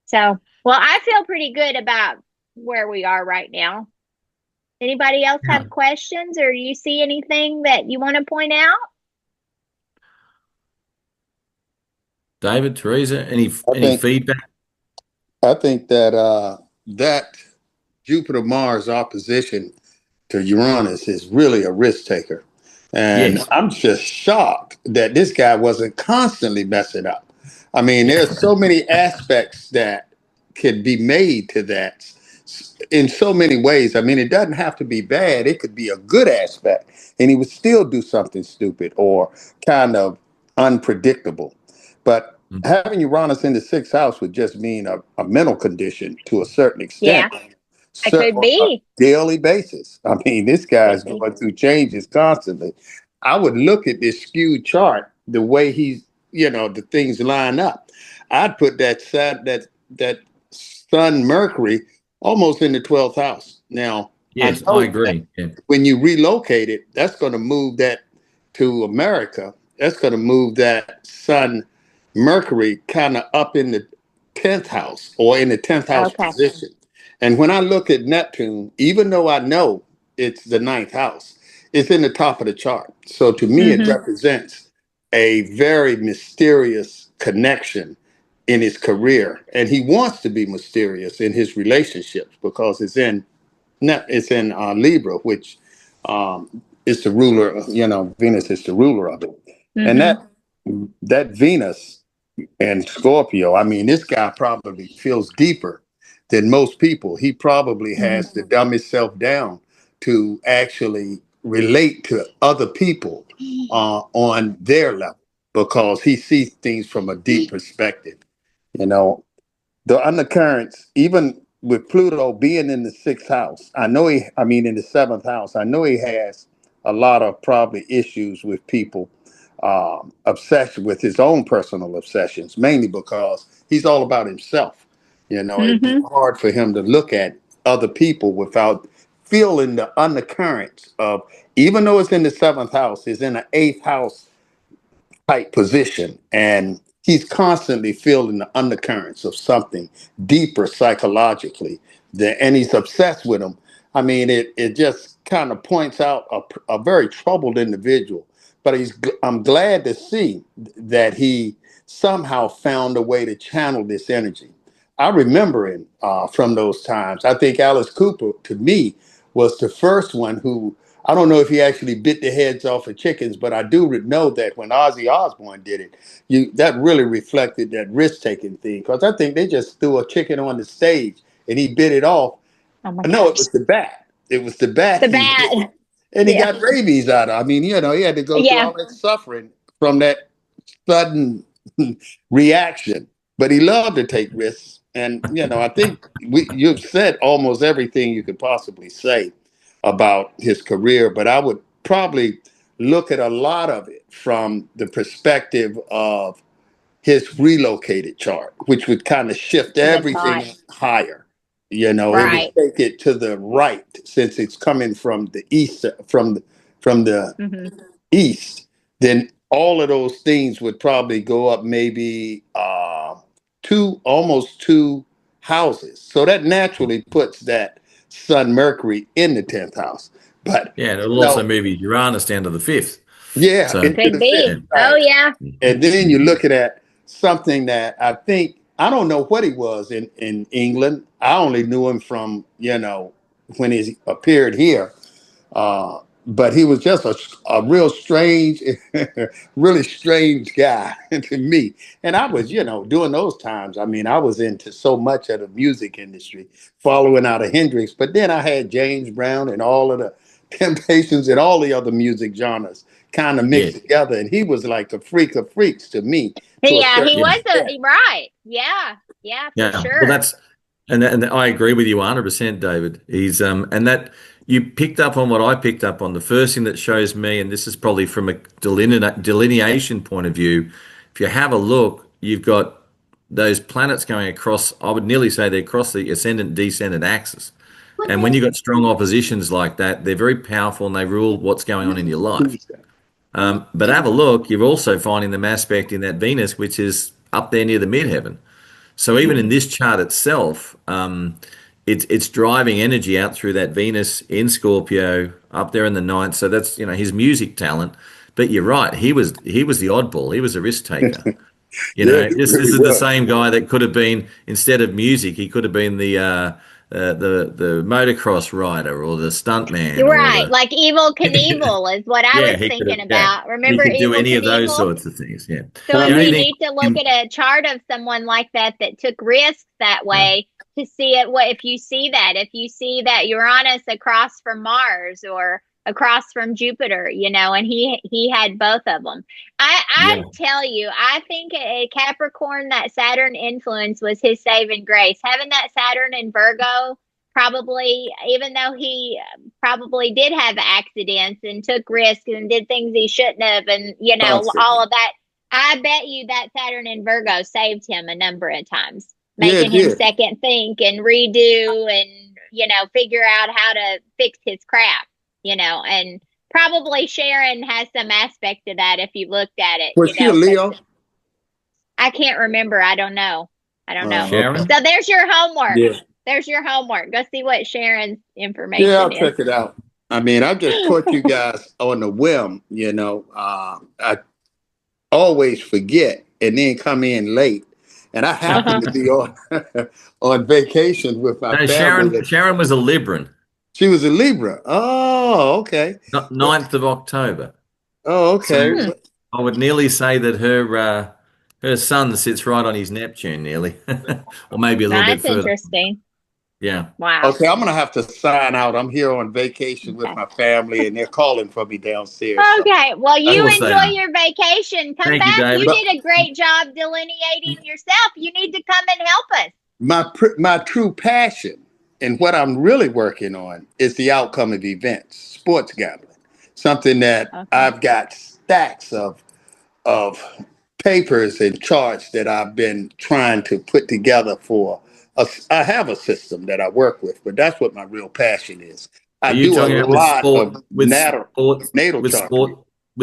So, well, I feel pretty good about where we are right now. Anybody else Yeah. have questions, or do you see anything that you want to point out? David, Teresa, I any think feedback? I think that that Jupiter Mars opposition to Uranus is really a risk taker. And Yes. I'm just shocked that this guy wasn't constantly messing up. I mean, there's so many aspects that could be made to that in so many ways. I mean, it doesn't have to be bad, it could be a good aspect, and he would still do something stupid or kind of unpredictable. But having Uranus in the sixth house would just mean a mental condition to a certain Yeah, extent, I could on a be. daily basis. I mean, this guy's Could be. going through changes constantly. I would look at this skewed chart, the way the things line up. I'd put that Sun Mercury almost in the 12th house. Now, I Yes, I know that agree. Yeah. when you relocate it, that's going to move that to America. That's going to move that Sun Mercury kind of up in the 10th house or in the 10th house Okay. position. And when I look at Neptune, even though I know it's the ninth house, it's in the top of the chart. So to me, it Mm-hmm. represents a very mysterious connection in his career. And he wants to be mysterious in his relationships because it's in Libra, which is the ruler. Venus is the ruler of it, and Mm-hmm. that Venus and Scorpio. I mean, this guy probably feels deeper than most people. He probably has Mm-hmm. to dumb himself down to actually relate to other people on their level because he sees things from a deep perspective. You know, the undercurrents, even with Pluto being in the sixth house, in the seventh house, I know he has a lot of probably issues with people, obsession with his own personal obsessions, mainly because he's all about himself. It'd be Mm-hmm. hard for him to look at other people without feeling the undercurrents of, even though it's in the seventh house, it's in the eighth house type position. And he's constantly feeling the undercurrents of something deeper psychologically. And he's obsessed with them. I mean, it just kind of points out a very troubled individual. But I'm glad to see that he somehow found a way to channel this energy. I remember him from those times. I think Alice Cooper, to me, was the first one who, I don't know if he actually bit the heads off of chickens, but I do know that when Ozzy Osbourne did it, that really reflected that risk-taking thing. Because I think they just threw a chicken on the stage and he bit it off. Oh my No, it gosh. was the bat. It was the bat The he bit, bat. and he Yeah. got rabies out of. I mean, he had to go through Yeah. all that suffering from that sudden reaction. But he loved to take risks, and I think you've said almost everything you could possibly say about his career. But I would probably look at a lot of it from the perspective of his relocated chart, which would kind of shift That's everything hot. higher. It would Right. take it to the right since it's coming from the east, from the Mm-hmm. east. Then all of those things would probably go up maybe almost two houses. So that naturally puts that Sun Mercury in the 10th house. But Yeah, and it'll also no, move Uranus down to the fifth. yeah, So into Could the fifth, yeah. be. Oh right. yeah. And then you're looking at something that I don't know what he was in England. I only knew him from, when he appeared here. But he was just a real strange, really strange guy to me. And I was, during those times, I mean, I was into so much of the music industry, following out of Hendrix. But then I had James Brown and all of the Temptations and all the other music genres kind of Yeah. mixed together. And he was like a freak of freaks to me, to a Yeah, he certain Yeah. was extent. right. Yeah. Yeah, for Yeah. Well, sure. that's and I agree with you 100%, David. He's and that you picked up on what I picked up on. The first thing that shows me, and this is probably from a delineation point of view, if you have a look, you've got those planets going across. I would nearly say they're across the ascendant descendant axis. And when you've got strong oppositions like that, they're very powerful and they rule what's going on in your life. But have a look, you're also finding them aspect in that Venus, which is up there near the midheaven. So even in this chart itself, it's driving energy out through that Venus in Scorpio up there in the ninth. So that's his music talent. But you're right, he was the oddball. He was a risk taker. Yeah, he This really is the was. same guy that could have been, instead of music, he could have been the motocross rider or the stuntman You're or right. the Like Evil Knievel is what I yeah, was he could have thinking yeah, about. he Remember could do Evil any of those Knievel? sorts of things. Yeah. So The if only you Uh-huh. thing need to look at a chart of someone like that took risks that yeah, way to see it, what if you see that, Uranus across from Mars or across from Jupiter, and he had both of them. I yeah, tell you, I think a Capricorn, that Saturn influence was his saving grace. Having that Saturn in Virgo, probably, even though he probably did have accidents and took risks and did things he shouldn't have, and all Constantly. of that. I bet you that Saturn in Virgo saved him a number of times, Yeah, it making him did. second think and redo and, figure out how to fix his crap, and probably Sharon has some aspect of that if you looked at it, Was she a because Leo? I can't remember. I don't know. I don't know. Okay. Sharon? So there's your homework. Yeah. There's your homework. Go see what Sharon's Yeah, information I'll is. check it out. I mean, I just taught you guys on the whim, you know. I always forget and then come in late. And I happen Uh-huh. to be on on vacation with my No, family. Sharon was a Libran, She was a Libra. Oh, okay. Well, 9th of October. oh, So okay. Hmm. I would nearly say that her sun sits right on his Neptune, nearly, or maybe a little bit That's further. interesting. Yeah. Wow. Okay, I'm gonna have to sign out. I'm here on vacation with Okay. my family, and they're calling for me downstairs. So, Okay. Well, Of you course they enjoy are. your vacation. Come Thank you, back. You David. but did a great job delineating yourself. You need to come and help us. my true passion and what I'm really working on is the outcome of events, sports gambling, something that Okay. I've got stacks of papers and charts that I've been trying to put together for. I have a system that I work with, but that's what my real passion is. Are I you do a talking about lot of natal with chart.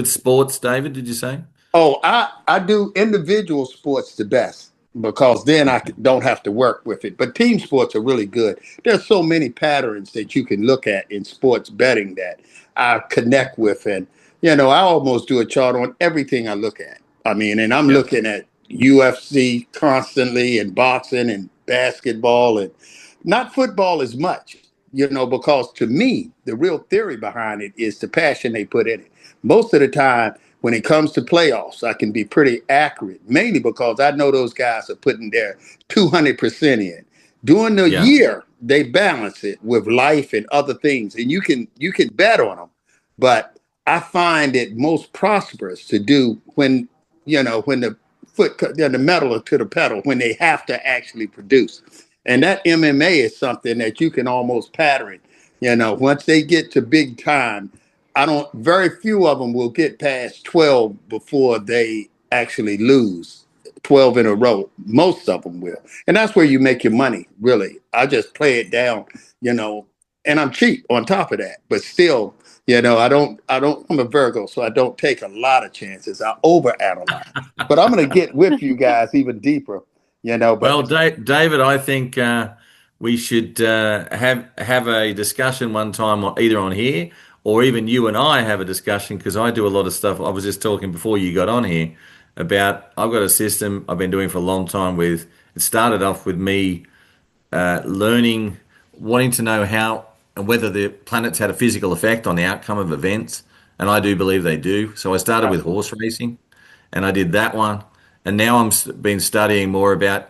sports, David? Did you say? Oh, I do individual sports the best because then I don't have to work with it. But team sports are really good. There's so many patterns that you can look at in sports betting that I connect with, and I almost do a chart on everything I look at. I mean, and I'm Yeah. looking at UFC constantly, and boxing and basketball, and not football as much. Because to me, the real theory behind it is the passion they put in it. Most of the time, when it comes to playoffs, I can be pretty accurate, mainly because I know those guys are putting their 200% in. During the Yeah. year, they balance it with life and other things, and you can bet on them. But I find it most prosperous to do when the the metal to the pedal, when they have to actually produce. And that MMA is something that you can almost pattern. Once they get to big time, I don't. Very few of them will get past 12 before they actually lose 12 in a row. Most of them will, and that's where you make your money. Really, I just play it down, you know, and I'm cheap on top of that. But still, I don't. I don't. I'm a Virgo, so I don't take a lot of chances. I overanalyze. But I'm gonna get with you guys even deeper, Well, But David, I think we should have a discussion one time, either on here or even you and I have a discussion because I do a lot of stuff. I was just talking before you got on here about I've got a system I've been doing for a long time with. It started off with me learning, wanting to know how and whether the planets had a physical effect on the outcome of events, and I do believe they do. So I started with horse racing, and I did that one, and now been studying more about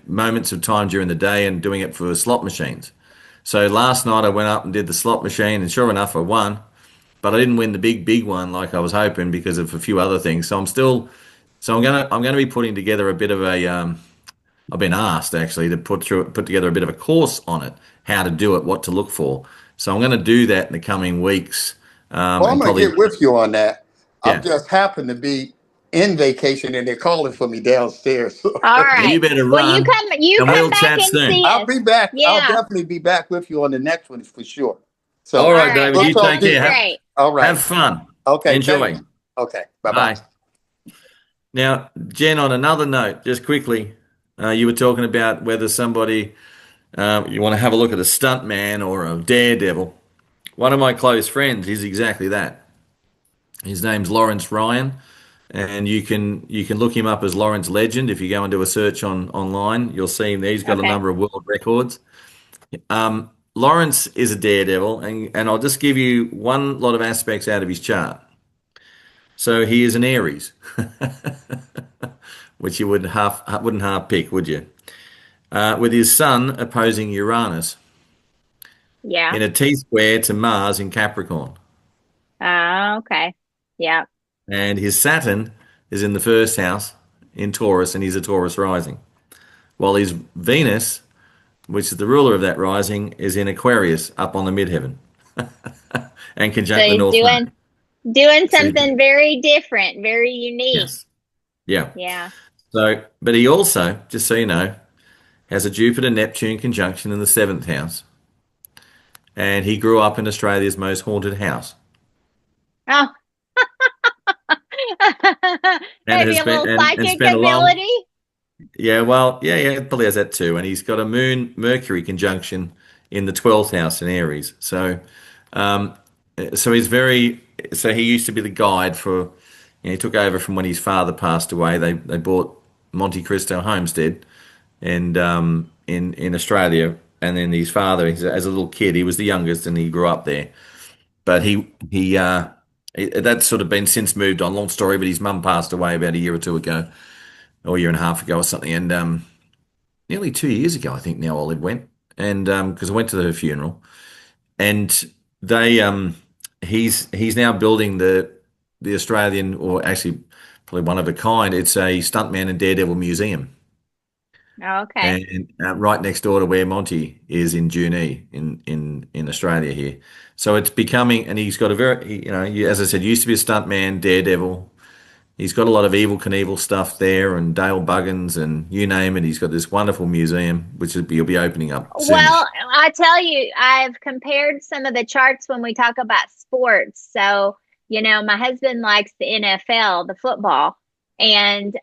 moments of time during the day and doing it for slot machines. So last night I went up and did the slot machine, and sure enough, I won, but I didn't win the big one like I was hoping because of a few other things. So I'm gonna be putting together a bit of a I've been asked actually to put together a bit of a course on it, how to do it, what to look for. So I'm going to do that in the coming weeks, well, I'm and gonna probably get with you on that. I've yeah. just happened to be in vacation, and they're calling for me downstairs. All Well, right. you better Well, you run, come you and come we'll back chat and soon. see I'll us. be back. I'll Yeah. definitely be back with you on the next one for sure. All So All right, right. David, we'll That you talk take to sounds you. care. great. All right. Have fun. Okay. Thank Enjoy. you. Okay. Bye bye. Bye. Now, Jen, on another note, just quickly, you were talking about whether somebody you want to have a look at a stunt man or a daredevil. One of my close friends is exactly that. His name's Lawrence Ryan, and you can look him up as Lawrence Legend. If you go and do a search online, you'll see him there. He's got a Okay. number of world records. Lawrence is a daredevil, and I'll just give you one lot of aspects out of his chart. So he is an Aries, which you wouldn't half pick, would you? With his sun opposing Uranus Yeah. in a T square to Mars in Capricorn, Okay. Yeah. and his Saturn is in the first house in Taurus, and he's a Taurus rising, while his Venus, which is the ruler of that rising, is in Aquarius up on the midheaven and So conjunct the he's North doing Node. doing So something very different, very unique. yes, yeah. Yeah. So, but he also, just so you know, has a Jupiter Neptune conjunction in the seventh house, and he grew up in Australia's most haunted house, Oh. and Maybe has a been little and psychic spent a long ability. Yeah, well, yeah, it probably has that too. And he's got a Moon Mercury conjunction in the 12th house in Aries. Um, so he's very, so he used to be the guide for, he took over from when his father passed away. They bought Monte Cristo Homestead and in Australia. And then his father, as a little kid, he was the youngest and he grew up there. But that's sort of been since moved on. Long story, but his mum passed away about a year or two ago, or a year and a half ago or something. And nearly 2 years ago, I think now Olive went, and because I went to her funeral, and they he's now building the Australian, or actually probably one of a kind. It's a stuntman and daredevil museum, Okay. and right next door to where Monty is in Junee in Australia here. So it's becoming, and he's got a very, as I said, used to be a stuntman, daredevil. He's got a lot of Evil Knievel stuff there, and Dale Buggins, and you name it. He's got this wonderful museum, which he'll be opening up soonish. Well, I tell you, I've compared some of the charts when we talk about sports. So, my husband likes the NFL, the football, and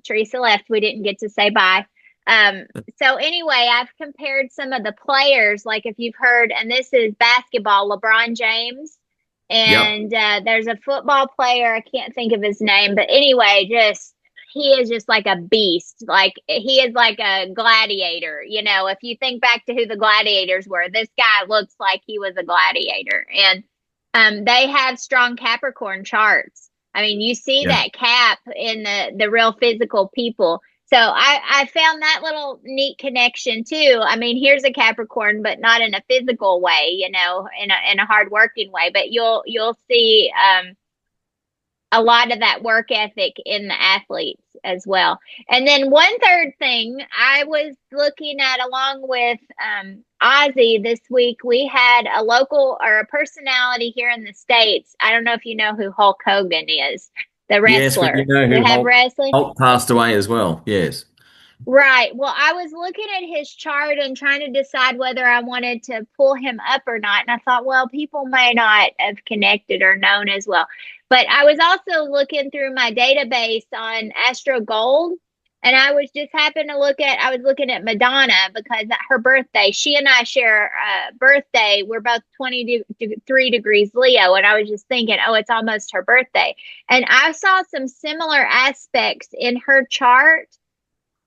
Teresa left. We didn't get to say bye. Um, so anyway, I've compared some of the players, like if you've heard, and this is basketball, LeBron James, Yep. and there's a football player, I can't think of his name, but anyway, just he is just like a beast. Like he is like a gladiator. If you think back to who the gladiators were, this guy looks like he was a gladiator. And they have strong Capricorn charts. I mean, you see Yeah. that cap in the real physical people. So I found that little neat connection too. I mean, here's a Capricorn, but not in a physical way, in a hard working way. But you'll see a lot of that work ethic in the athletes as well. And then one third thing I was looking at along with Ozzy this week, we had a local or a personality here in the States. I don't know if you know who Hulk Hogan is, the Yes, we do wrestler know who who have Hulk wrestling. Hulk passed away as well. Yes. Right. Well, I was looking at his chart and trying to decide whether I wanted to pull him up or not. And I thought, well, people may not have connected or known as well. But I was also looking through my database on Astro Gold. And I was just happened to I was looking at Madonna because her birthday, she and I share a birthday. We're both 23 degrees Leo. And I was just thinking, oh, it's almost her birthday. And I saw some similar aspects in her chart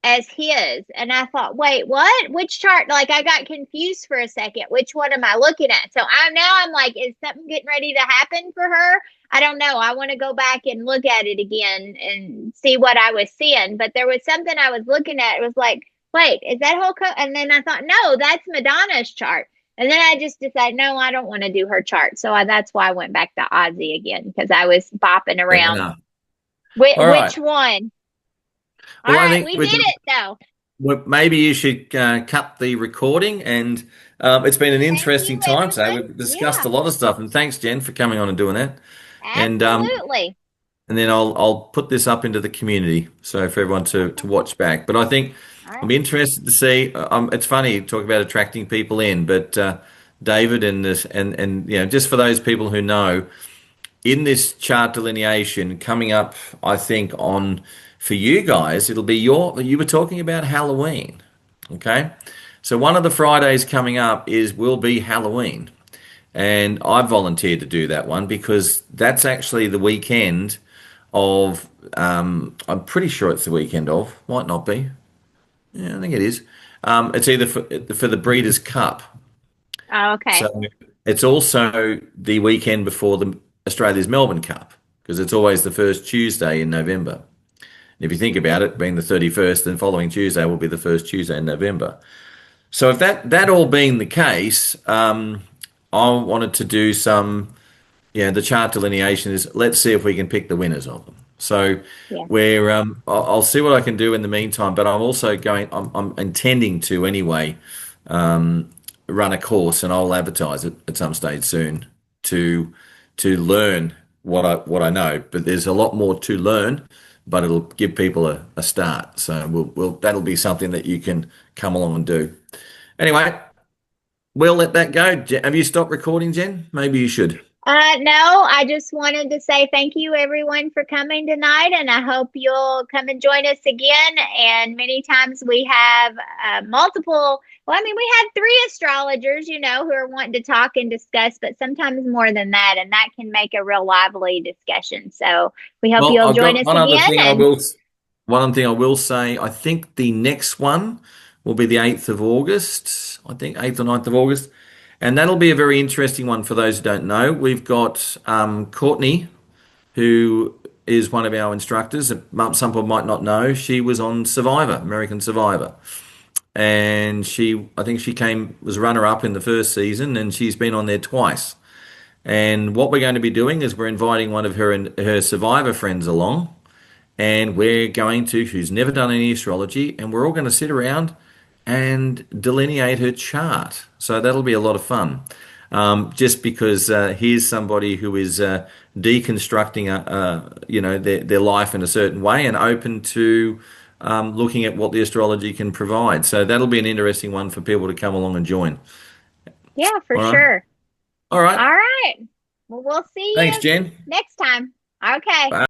as his. And I thought, wait, what? Which chart? Like I got confused for a second. Which one am I looking at? So I'm like, is something getting ready to happen for her? I don't know. I want to go back and look at it again and see what I was seeing. But there was something I was looking at. It was like, wait, is that Hulk? And then I thought, no, that's Madonna's chart. And then I just decided, no, I don't want to do her chart. So that's why I went back to Ozzy again because I was bopping Fair around. enough. All right. Which one? All Well, I right, think we did it though. maybe you should cut the recording. And it's been an Thank interesting you, time today. everyone. We've discussed Yeah, a lot of stuff, and thanks, Jen, for coming on and doing that. And absolutely. and then I'll put this up into the community so for everyone to Okay. watch back. But I think All right. I'm interested to see. It's funny talk about attracting people in, but David and this and just for those people who know, in this chart delineation coming up, I think on for you guys, it'll be you were talking about Halloween, okay? So one of the Fridays coming up will be Halloween. And I volunteered to do that one because that's actually the weekend of, I'm pretty sure it's the weekend of, might not be. Yeah, I think it is. It's either for the Breeders' Cup. Oh, okay. So it's also the weekend before the Australia's Melbourne Cup because it's always the first Tuesday in November. And if you think about it, being the 31st, then following Tuesday will be the first Tuesday in November. So if that all being the case, I wanted to do some, the chart delineation is let's see if we can pick the winners of them. So Yeah. I'll see what I can do in the meantime, but I'm also I'm intending to anyway, run a course and I'll advertise it at some stage soon to learn what I know. But there's a lot more to learn, but it'll give people a start. So we'll that'll be something that you can come along and do. Anyway, we'll let that go. Have you stopped recording, Jen? Maybe you should. No, I just wanted to say thank you everyone for coming tonight, and I hope you'll come and join us again. And many times we have multiple, well, I mean, we had three astrologers, who are wanting to talk and discuss, but sometimes more than that, and that can make a real lively discussion. So we hope Well, you'll I've join got us again. And one other thing I will say. I think the next one will be the 8th of August. I think 8th or 9th of August. And that'll be a very interesting one for those who don't know. We've got Courtney, who is one of our instructors. Some people might not know. She was on Survivor, American Survivor. And I think she was runner up in the first season, and she's been on there twice. And what we're going to be doing is we're inviting one of her Survivor friends along, and we're going to, who's never done any astrology, and we're all going to sit around and delineate her chart. So that'll be a lot of fun. Just because here's somebody who is deconstructing their life in a certain way and open to looking at what the astrology can provide. So that'll be an interesting one for people to come along and join. yeah, for All right. sure. All right. All right. Well, we'll see Thanks, you Jen. next time. Okay. Bye.